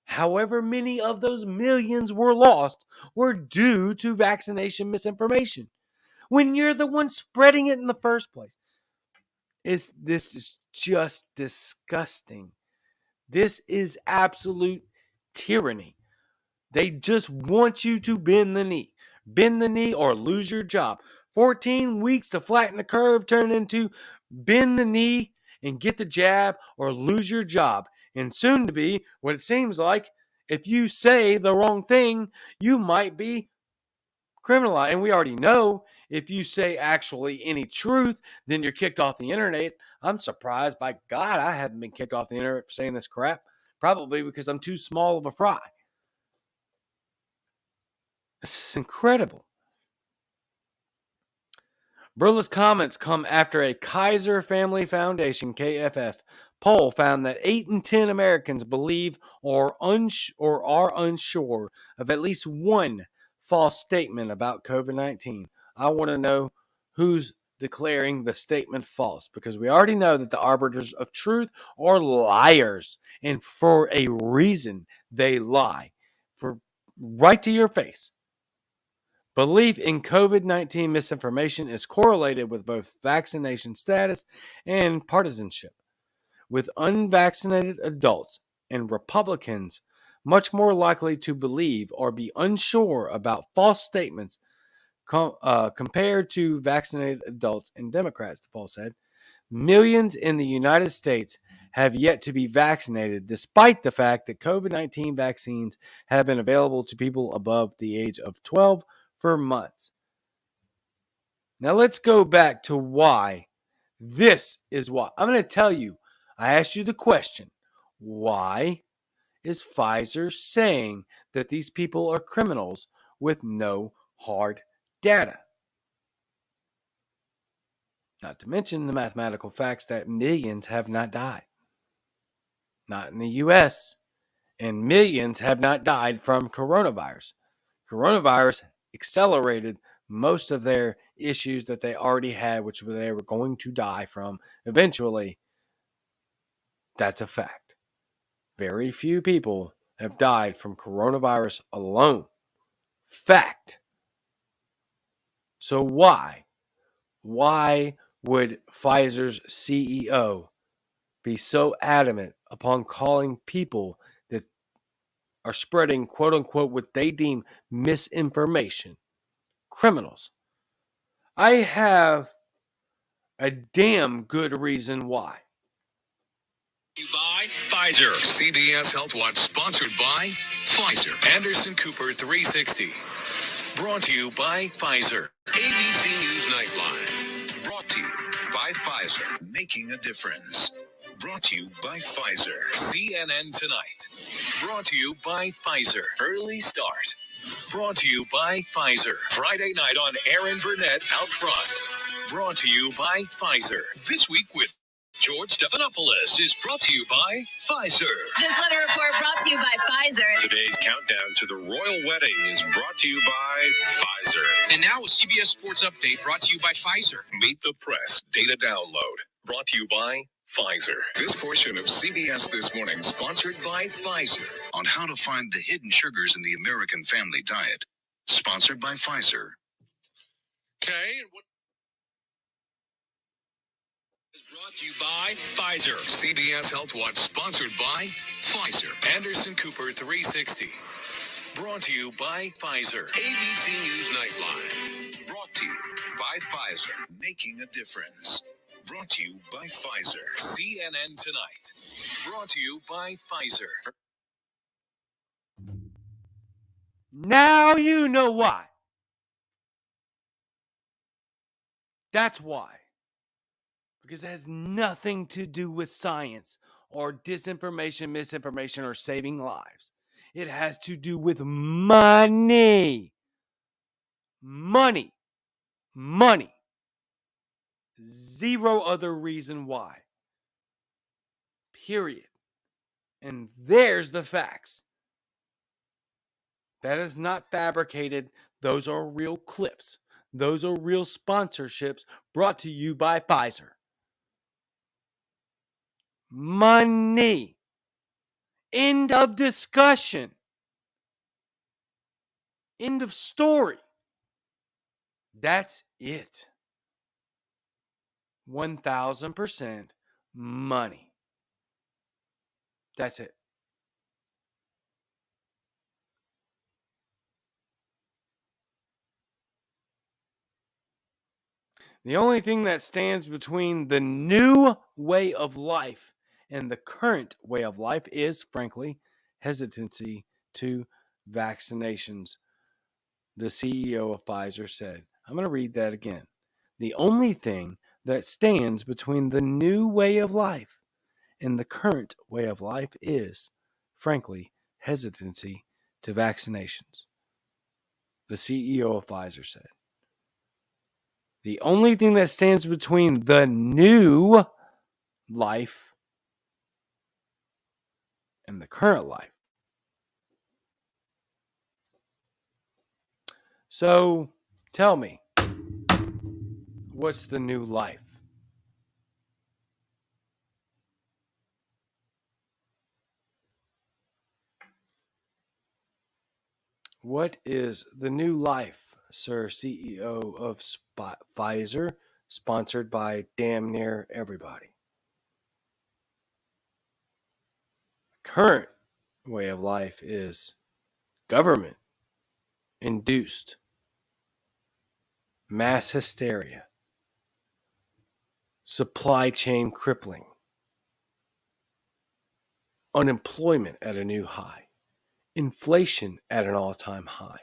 however many of those millions were lost were due to vaccination misinformation when you're the one spreading it in the first place? This is just disgusting. This is absolute tyranny. They just want you to bend the knee. Bend the knee or lose your job. 14 weeks to flatten the curve turned into bend the knee and get the jab or lose your job. And soon to be, what it seems like, if you say the wrong thing, you might be criminalized. And we already know if you say actually any truth, then you're kicked off the internet. I'm surprised. By God, I haven't been kicked off the internet for saying this crap. Probably because I'm too small of a fry. This is incredible. Burla's comments come after a Kaiser Family Foundation (KFF) poll found that 8 in 10 Americans believe or are unsure of at least one false statement about COVID-19. I want to know who's declaring the statement false, because we already know that the arbiters of truth are liars, and for a reason they lie, for right to your face. Belief in COVID-19 misinformation is correlated with both vaccination status and partisanship, with unvaccinated adults and Republicans much more likely to believe or be unsure about false statements compared to vaccinated adults and Democrats, the poll said. Millions in the United States have yet to be vaccinated, despite the fact that COVID-19 vaccines have been available to people above the age of 12 for months. Now let's go back to why. This is why. I'm going to tell you. I asked you the question. Why is Pfizer saying that these people are criminals with no hard data? Not to mention the mathematical facts that millions have not died. Not in the US. And millions have not died from coronavirus. Coronavirus accelerated most of their issues that they already had, which they were going to die from eventually. That's a fact. Very few people have died from coronavirus alone. Fact. So why? Why would Pfizer's CEO be so adamant upon calling people that are spreading, quote unquote, what they deem misinformation criminals? I have a damn good reason why. By Pfizer. CBS Health Watch sponsored by Pfizer. Anderson Cooper 360. Brought to you by Pfizer. ABC News Nightline. Brought to you by Pfizer. Making a difference. Brought to you by Pfizer. CNN Tonight. Brought to you by Pfizer. Early Start. Brought to you by Pfizer. Friday night on Aaron Burnett Out Front. Brought to you by Pfizer. This week with George Stephanopoulos is brought to you by Pfizer. This weather report brought to you by Pfizer. Today's countdown to the royal wedding is brought to you by Pfizer. And now a CBS Sports Update brought to you by Pfizer. Meet the Press Data Download brought to you by Pfizer. This portion of CBS This Morning sponsored by Pfizer. On how to find the hidden sugars in the American family diet. Sponsored by Pfizer. Okay, and what is brought to you by Pfizer. CBS Health Watch sponsored by Pfizer. Anderson Cooper 360. Brought to you by Pfizer. ABC News Nightline. Brought to you by Pfizer. Making a difference. Brought to you by Pfizer. CNN Tonight. Brought to you by Pfizer. Now you know why. That's why. Because it has nothing to do with science or disinformation, misinformation, or saving lives. It has to do with money. Money. Money. Zero other reason why. Period. And there's the facts. That is not fabricated. Those are real clips. Those are real sponsorships brought to you by Pfizer. Money. End of discussion. End of story. That's it. 1,000% money. That's it. The only thing that stands between the new way of life and the current way of life is, frankly, hesitancy to vaccinations, the CEO of Pfizer said. I'm going to read that again. The only thing that stands between the new way of life and the current way of life is, frankly, hesitancy to vaccinations, the CEO of Pfizer said. The only thing that stands between the new life and the current life. So, tell me, what's the new life? What is the new life, Sir CEO of Pfizer, sponsored by damn near everybody? Current way of life is government induced mass hysteria, supply chain crippling, unemployment at a new high, inflation at an all-time high,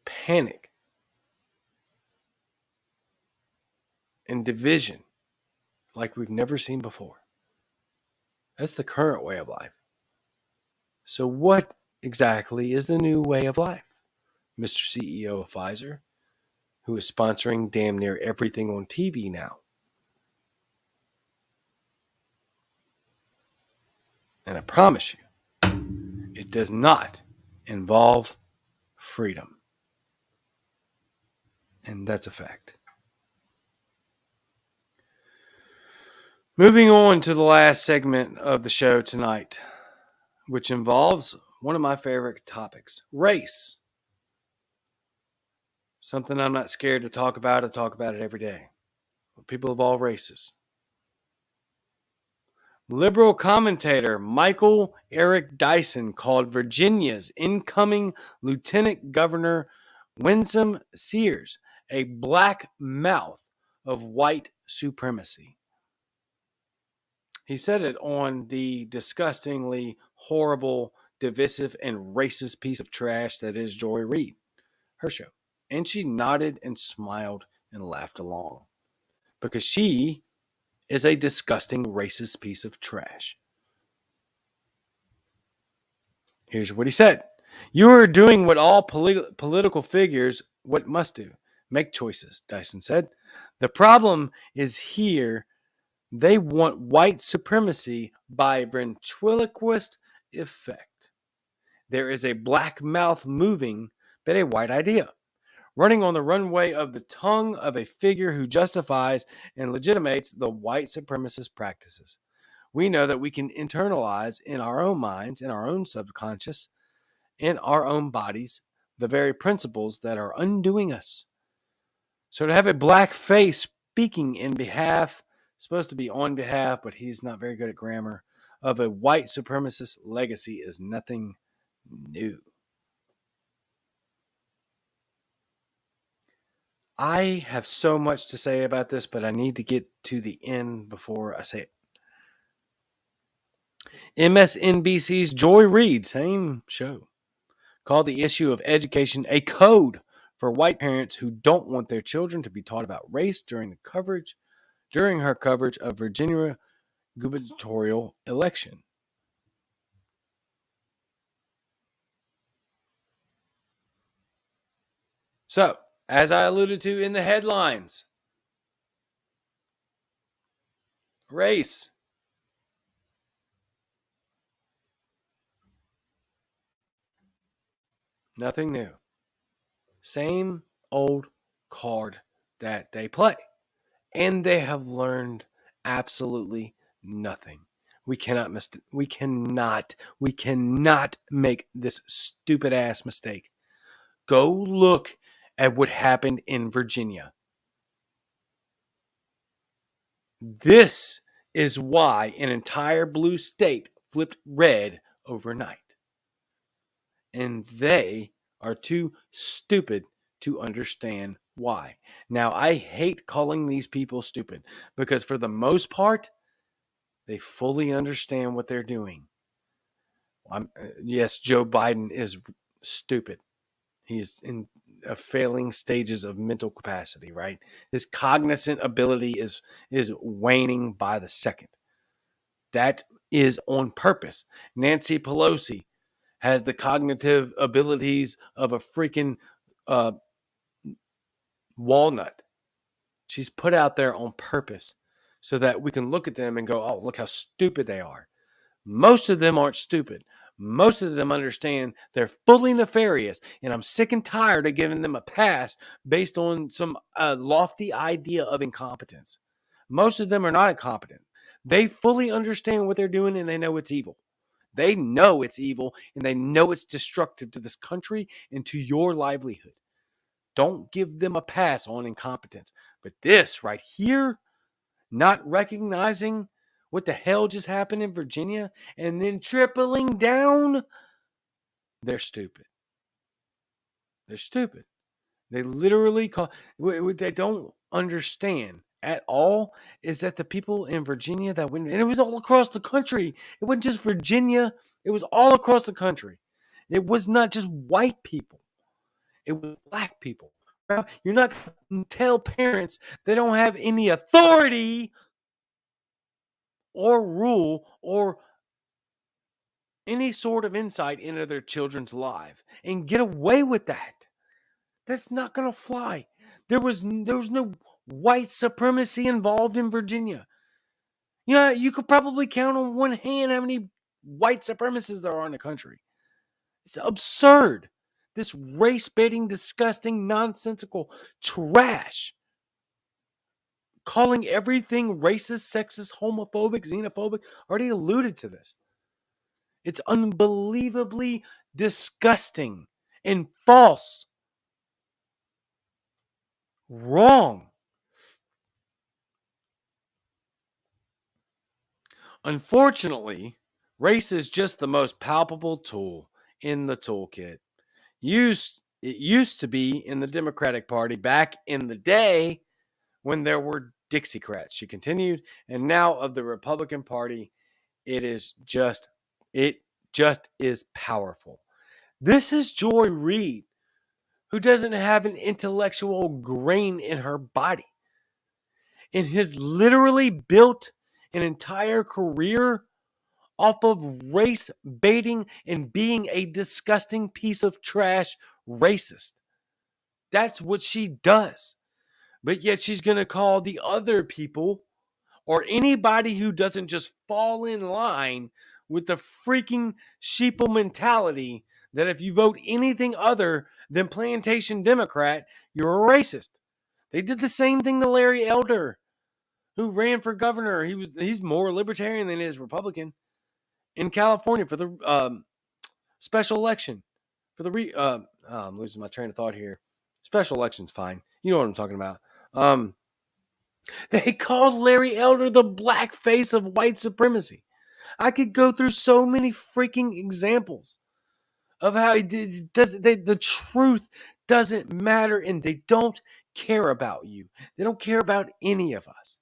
panic and division like we've never seen before. That's the current way of life. So what exactly is the new way of life, Mr. CEO of Pfizer, who is sponsoring damn near everything on TV now? And I promise you, it does not involve freedom. And that's a fact. Moving on to the last segment of the show tonight, which involves one of my favorite topics, race. Something I'm not scared to talk about. I talk about it every day. People of all races. Liberal commentator Michael Eric Dyson called Virginia's incoming Lieutenant Governor Winsome Sears a black mouth of white supremacy. He said it on the disgustingly horrible, divisive, and racist piece of trash that is Joy Reid, her show. And she nodded and smiled and laughed along because she is a disgusting, racist piece of trash. Here's what he said. You are doing what all political figures what must do. Make choices, Dyson said. The problem is here. They want white supremacy by ventriloquist effect. There is a black mouth moving, but a white idea, running on the runway of the tongue of a figure who justifies and legitimates the white supremacist practices. We know that we can internalize in our own minds, in our own subconscious, in our own bodies, the very principles that are undoing us. So to have a black face speaking in behalf, supposed to be on behalf, but he's not very good at grammar, of a white supremacist legacy is nothing new. I have so much to say about this, but I need to get to the end before I say it. MSNBC's Joy Reid, same show, called the issue of education a code for white parents who don't want their children to be taught about race during her coverage of Virginia gubernatorial election. So, as I alluded to in the headlines, race. Nothing new. Same old card that they play. And they have learned absolutely nothing. We cannot make this stupid ass mistake. Go look at what happened in Virginia. This is why an entire blue state flipped red overnight. And they are too stupid to understand why. Now, I hate calling these people stupid because for the most part, they fully understand what they're doing. Yes, Joe Biden is stupid. He is in failing stages of mental capacity, right? His cognizant ability is waning by the second. That is on purpose. Nancy Pelosi has the cognitive abilities of a freaking walnut. She's put out there on purpose so that we can look at them and go, oh, look how stupid they are. Most of them aren't stupid. Most of them understand they're fully nefarious, and I'm sick and tired of giving them a pass based on some lofty idea of incompetence. Most of them are not incompetent. They fully understand what they're doing, and they know it's evil. They know it's evil, and they know it's destructive to this country and to your livelihood. Don't give them a pass on incompetence. But this right here, not recognizing what the hell just happened in Virginia and then tripling down, they're stupid. They're stupid. They literally what they don't understand at all is that the people in Virginia that went, and it was all across the country. It wasn't just Virginia. It was all across the country. It was not just white people. It was black people. You're not going to tell parents they don't have any authority or rule or any sort of insight into their children's life and get away with that. That's not going to fly. There was no white supremacy involved in Virginia. You could probably count on one hand how many white supremacists there are in the country. It's absurd. This race-baiting, disgusting, nonsensical trash. Calling everything racist, sexist, homophobic, xenophobic. Already alluded to this. It's unbelievably disgusting and false. Wrong. Unfortunately, race is just the most palpable tool in the toolkit. It used to be in the Democratic Party back in the day when there were Dixiecrats, she continued, and now of the Republican Party. It just is powerful. This is Joy Reid, who doesn't have an intellectual grain in her body and has literally built an entire career off of race baiting and being a disgusting piece of trash racist. That's what she does. But yet she's going to call the other people or anybody who doesn't just fall in line with the freaking sheeple mentality that if you vote anything other than plantation Democrat, you're a racist. They did the same thing to Larry Elder, who ran for governor. He's more libertarian than he is Republican in California for the special election. For the I'm losing my train of thought here. Special election's fine. You know what I'm talking about. They called Larry Elder the black face of white supremacy. I could go through so many freaking examples of how the truth doesn't matter and they don't care about you. They don't care about any of us.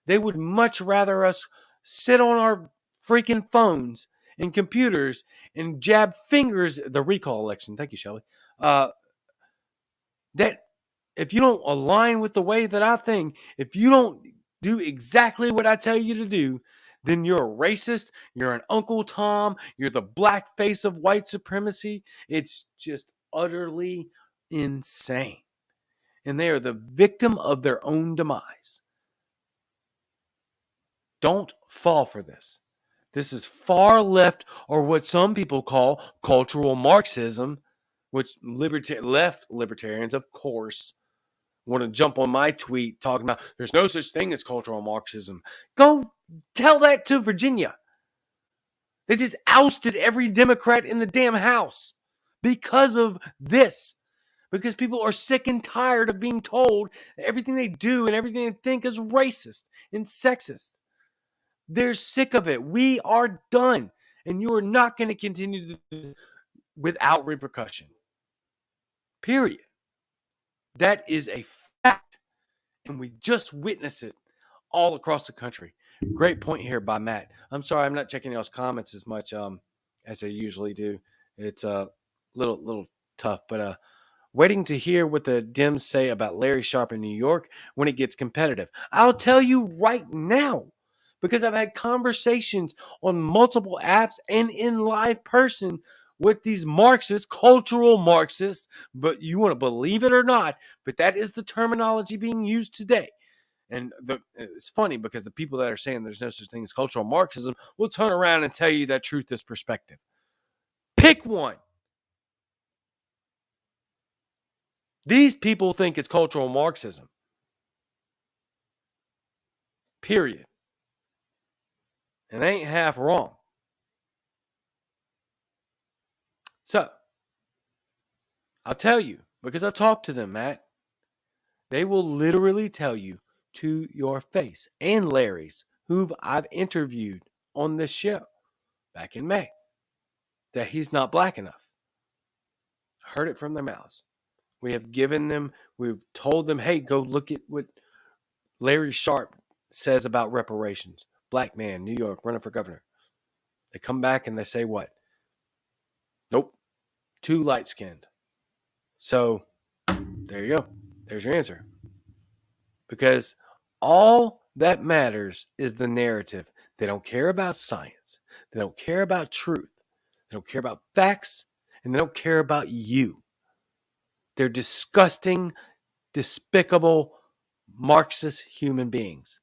They would much rather us sit on our freaking phones and computers and jab fingers. The recall election. Thank you, Shelley. That if you don't align with the way that I think, if you don't do exactly what I tell you to do, then you're a racist, you're an Uncle Tom, you're the black face of white supremacy. It's just utterly insane. And they are the victim of their own demise. Don't fall for this. This is far left, or what some people call cultural Marxism, which left libertarians, of course, want to jump on my tweet talking about there's no such thing as cultural Marxism. Go tell that to Virginia. They just ousted every Democrat in the damn House because of this. Because people are sick and tired of being told everything they do and everything they think is racist and sexist. They're sick of it. We are done. And you are not going to continue to do this without repercussion. Period. That is a fact. And we just witnessed it all across the country. Great point here by Matt. I'm sorry I'm not checking y'all's comments as much as I usually do. It's a little tough, but waiting to hear what the Dems say about Larry Sharpe in New York when it gets competitive. I'll tell you right now, because I've had conversations on multiple apps and in live person with these Marxists, cultural Marxists, but you want to believe it or not, but that is the terminology being used today. And it's funny because the people that are saying there's no such thing as cultural Marxism will turn around and tell you that truth is perspective. Pick one. These people think it's cultural Marxism. Period. And they ain't half wrong. So, I'll tell you, because I've talked to them, Matt. They will literally tell you to your face, and Larry's, who I've interviewed on this show back in May, that he's not black enough. Heard it from their mouths. We've told them, hey, go look at what Larry Sharpe says about reparations. Black man, New York, running for governor. They come back and they say what? Nope. Too light-skinned. So, there you go. There's your answer. Because all that matters is the narrative. They don't care about science. They don't care about truth. They don't care about facts. And they don't care about you. They're disgusting, despicable, Marxist human beings.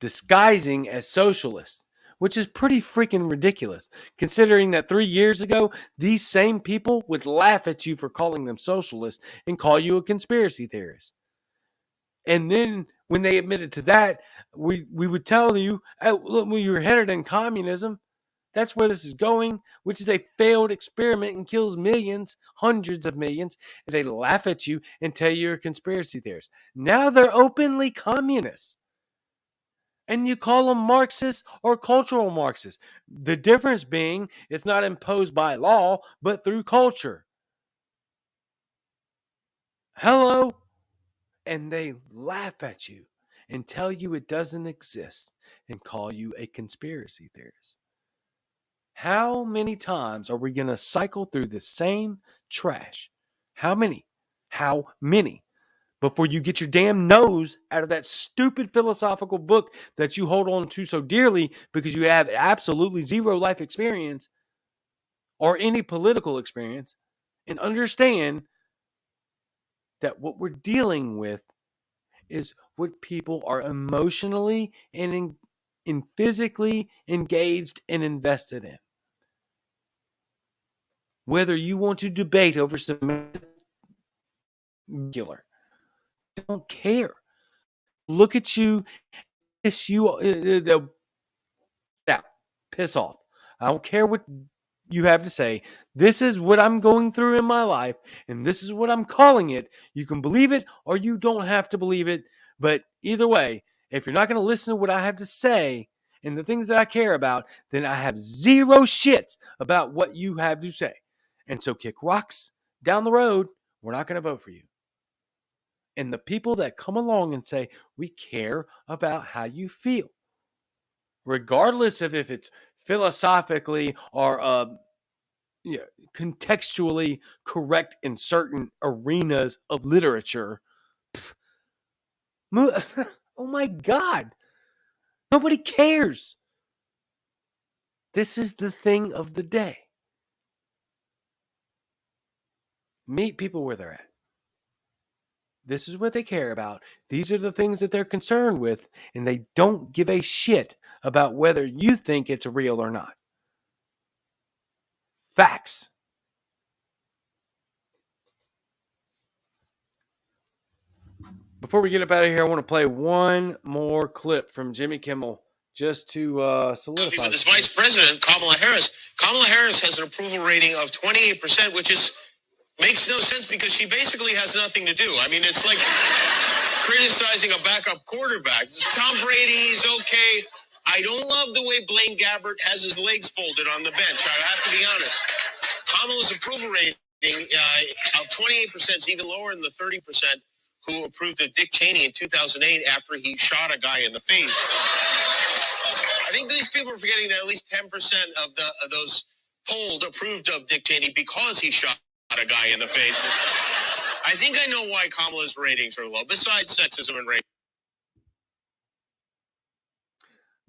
Disguising as socialists, which is pretty freaking ridiculous, considering that 3 years ago, these same people would laugh at you for calling them socialists and call you a conspiracy theorist. And then when they admitted to that, we would tell you, oh, look, well, you're headed in communism. That's where this is going, which is a failed experiment and kills millions, hundreds of millions. And they laugh at you and tell you you're a conspiracy theorist. Now they're openly communists. And you call them Marxists or cultural Marxists. The difference being it's not imposed by law, but through culture. Hello? and they laugh at you and tell you it doesn't exist and call you a conspiracy theorist. How many times are we going to cycle through the same trash? How many? How many? Before you get your damn nose out of that stupid philosophical book that you hold on to so dearly because you have absolutely zero life experience or any political experience, and understand that what we're dealing with is what people are emotionally and physically engaged and invested in. Whether you want to debate over some regular, don't care. Look at you, piss you, piss off. I don't care what you have to say. This is what I'm going through in my life, and this is what I'm calling it. You can believe it or you don't have to believe it. But either way, if you're not going to listen to what I have to say and the things that I care about, then I have zero shits about what you have to say. And so kick rocks down the road. We're not going to vote for you. And the people that come along and say, we care about how you feel, regardless of if it's philosophically or contextually correct in certain arenas of literature. Oh my God. Nobody cares. This is the thing of the day. Meet people where they're at. This is what they care about. These are the things that they're concerned with, and they don't give a shit about whether you think it's real or not. Facts. Before we get up out of here, I want to play one more clip from Jimmy Kimmel just to solidify. With his vice president, Kamala Harris. Kamala Harris has an approval rating of 28%, which makes no sense because she basically has nothing to do. I mean, it's like criticizing a backup quarterback. Tom Brady's okay. I don't love the way Blaine Gabbert has his legs folded on the bench. I have to be honest. Kamala's approval rating of 28% is even lower than the 30% who approved of Dick Cheney in 2008 after he shot a guy in the face. I think these people are forgetting that at least 10% of those polled approved of Dick Cheney because he shot a guy in the face. I think I know why Kamala's ratings are low, besides sexism and racism.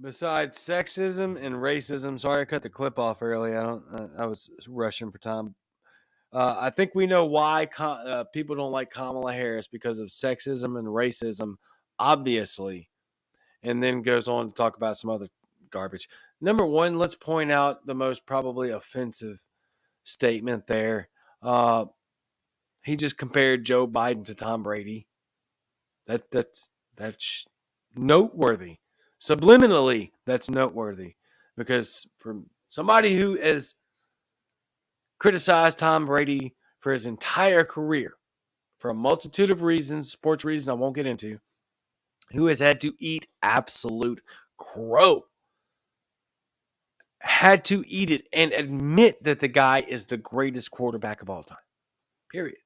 Besides sexism and racism, sorry I cut the clip off early. I was rushing for time. I think we know why people don't like Kamala Harris, because of sexism and racism, obviously, and then goes on to talk about some other garbage. Number one, let's point out the most probably offensive statement there. He just compared Joe Biden to Tom Brady. That's noteworthy. Subliminally, that's noteworthy, because from somebody who has criticized Tom Brady for his entire career for a multitude of reasons, sports reasons I won't get into, who has had to eat absolute crow, had to eat it and admit that the guy is the greatest quarterback of all time. Period.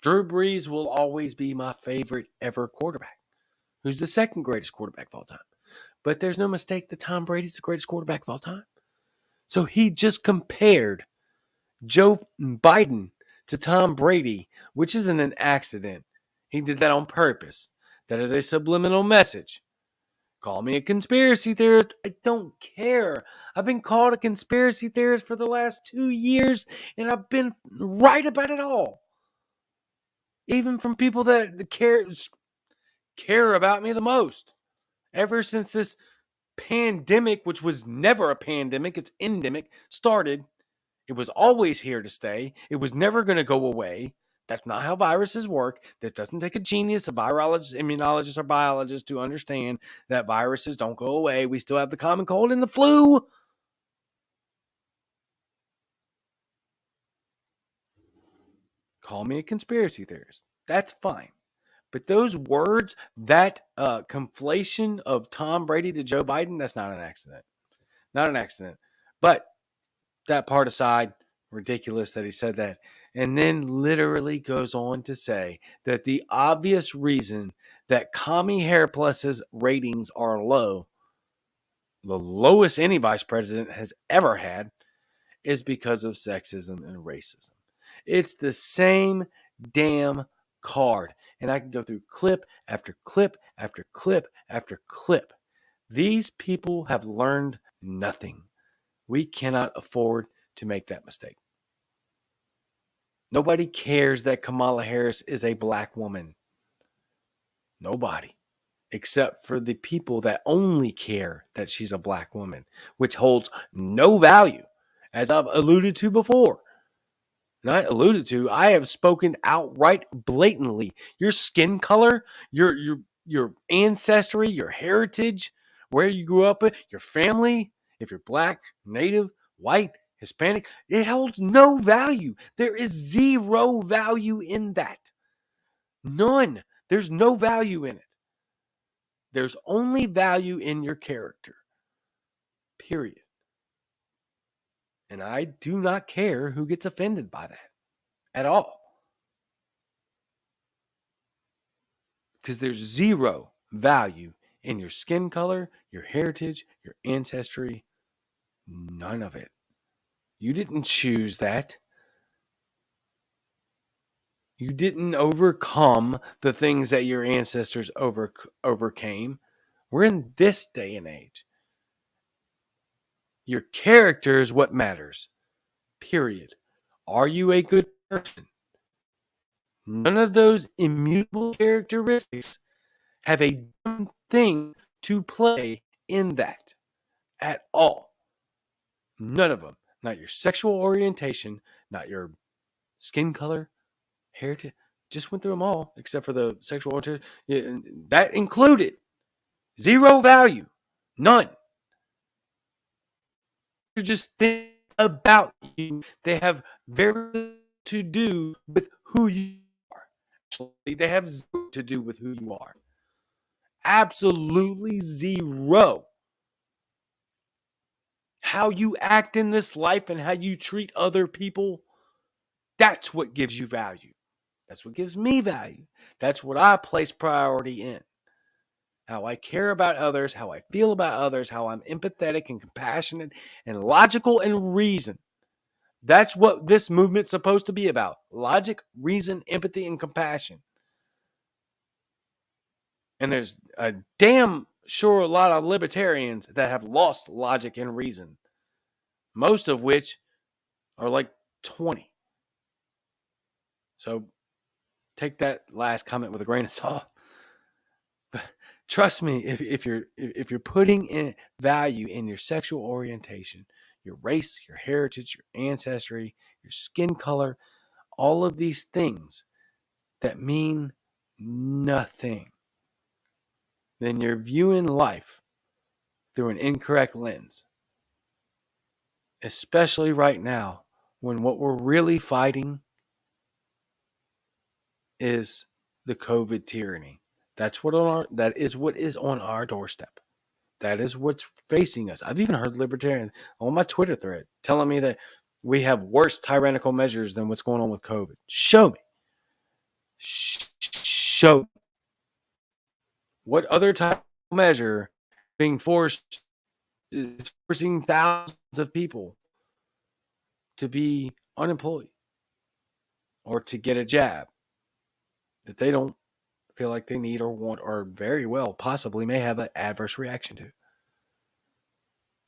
Drew Brees will always be my favorite ever quarterback, who's the second greatest quarterback of all time. But there's no mistake that Tom Brady's the greatest quarterback of all time. So he just compared Joe Biden to Tom Brady, which isn't an accident. He did that on purpose. That is a subliminal message. Call me a conspiracy theorist. I don't care. I've been called a conspiracy theorist for the last 2 years, and I've been right about it all. Even from people that care about me the most. Ever since this pandemic, which was never a pandemic, it's endemic, started, it was always here to stay. It was never going to go away. That's not how viruses work. That doesn't take a genius, a virologist, immunologist, or biologist to understand that viruses don't go away. We still have the common cold and the flu. Call me a conspiracy theorist. That's fine. But those words, that conflation of Tom Brady to Joe Biden, that's not an accident. Not an accident. But that part aside, ridiculous that he said that. And then literally goes on to say that the obvious reason that Commie Hair Plus's ratings are low, the lowest any vice president has ever had, is because of sexism and racism. It's the same damn card. And I can go through clip after clip after clip after clip. These people have learned nothing. We cannot afford to make that mistake. Nobody cares that Kamala Harris is a black woman. Nobody. Except for the people that only care that she's a black woman, which holds no value, as I've alluded to before. Not alluded to, I have spoken outright blatantly. Your skin color, your ancestry, your heritage, where you grew up, your family, if you're black, native, white, Hispanic, it holds no value. There is zero value in that. None. There's no value in it. There's only value in your character. Period. And I do not care who gets offended by that at all. Because there's zero value in your skin color, your heritage, your ancestry. None of it. You didn't choose that. You didn't overcome the things that your ancestors overcame. We're in this day and age. Your character is what matters. Period. Are you a good person? None of those immutable characteristics have a damn thing to play in that at all. None of them. Not your sexual orientation, not your skin color, heritage. Just went through them all, except for the sexual orientation. That included. Zero value. None. You just think about you. They have very little to do with who you are. Actually, they have zero to do with who you are. Absolutely zero. How you act in this life and how you treat other people, that's what gives you value. That's what gives me value. That's what I place priority in. How I care about others, how I feel about others, how I'm empathetic and compassionate and logical and reason. That's what this movement's supposed to be about. Logic, reason, empathy, and compassion. And there's a damn sure a lot of libertarians that have lost logic and reason. Most of which are like 20. So take that last comment with a grain of salt. But trust me, if you're putting in value in your sexual orientation, your race, your heritage, your ancestry, your skin color, all of these things that mean nothing, then you're viewing life through an incorrect lens. Especially right now, when what we're really fighting is the COVID tyranny. That is what is on our doorstep. That is what's facing us. I've even heard libertarians on my Twitter thread telling me that we have worse tyrannical measures than what's going on with COVID. Show me. Show me. What other type of measure being forced is forcing thousands of people to be unemployed or to get a jab that they don't feel like they need or want or very well possibly may have an adverse reaction to?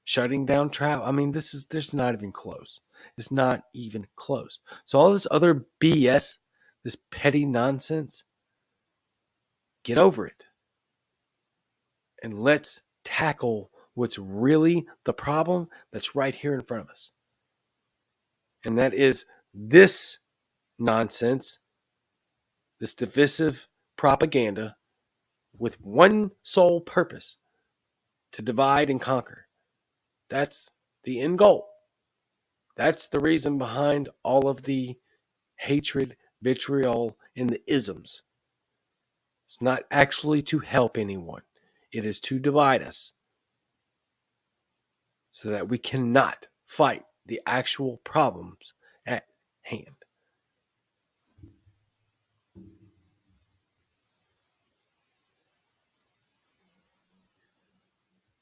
Shutting down travel. I mean, this is not even close. It's not even close. So all this other BS, this petty nonsense, get over it. And let's tackle what's really the problem that's right here in front of us. And that is this nonsense, this divisive propaganda with one sole purpose: to divide and conquer. That's the end goal. That's the reason behind all of the hatred, vitriol, and the isms. It's not actually to help anyone. It is to divide us so that we cannot fight the actual problems at hand.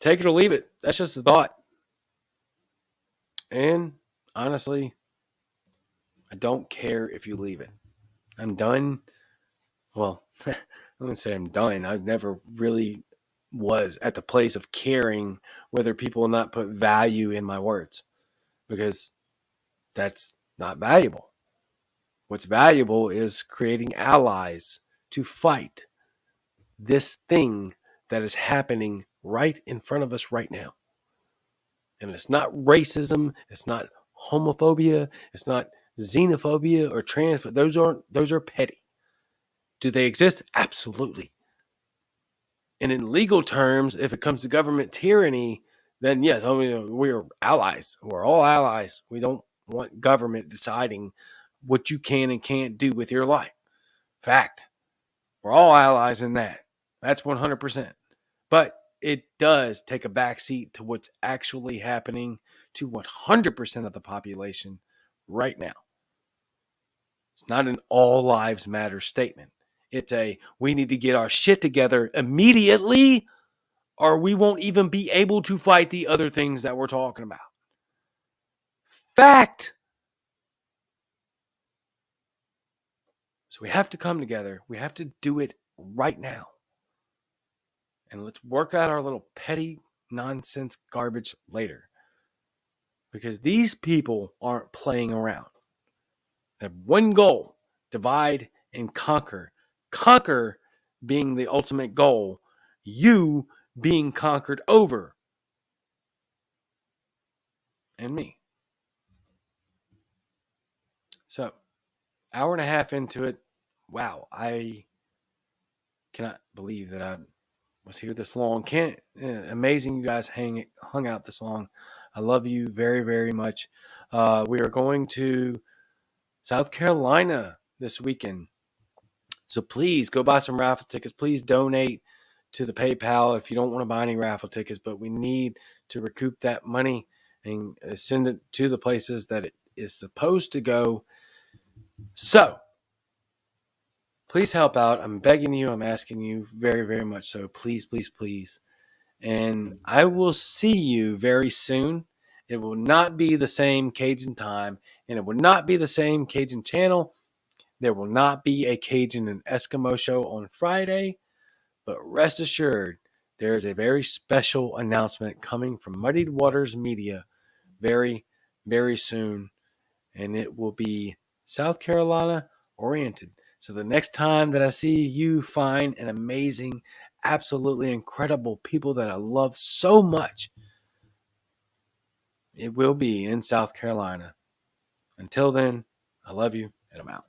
Take it or leave it. That's just a thought. And honestly, I don't care if you leave it. I'm done. Well, I'm going to say I'm done. I never really was at the place of caring whether people will not put value in my words, because that's not valuable. What's valuable is creating allies to fight this thing that is happening right in front of us right now. And it's not racism, it's not homophobia, it's not xenophobia or trans. Those are petty. Do they exist? Absolutely. And in legal terms, if it comes to government tyranny, then yes, I mean, we're allies. We're all allies. We don't want government deciding what you can and can't do with your life. Fact. We're all allies in that. That's 100%. But it does take a backseat to what's actually happening to 100% of the population right now. It's not an all lives matter statement. It's a we need to get our shit together immediately, or we won't even be able to fight the other things that we're talking about. Fact. So we have to come together. We have to do it right now. And let's work out our little petty nonsense garbage later. Because these people aren't playing around. They have one goal: divide and conquer. Conquer being the ultimate goal. You being conquered over. And me. So, hour and a half into it. Wow, I cannot believe that I was here this long. Amazing you guys hung out this long. I love you very, very much. We are going to South Carolina this weekend. So please go buy some raffle tickets. Please donate to the PayPal if you don't want to buy any raffle tickets, but we need to recoup that money and send it to the places that it is supposed to go. So please help out. I'm begging you. I'm asking you very, very much so. Please, please, please. And I will see you very soon. It will not be the same Cajun time, and it will not be the same Cajun channel. There will not be a Cajun and Eskimo show on Friday, but rest assured, there is a very special announcement coming from Muddied Waters Media very, very soon, and it will be South Carolina oriented. So the next time that I see you fine and amazing, absolutely incredible people that I love so much, it will be in South Carolina. Until then, I love you and I'm out.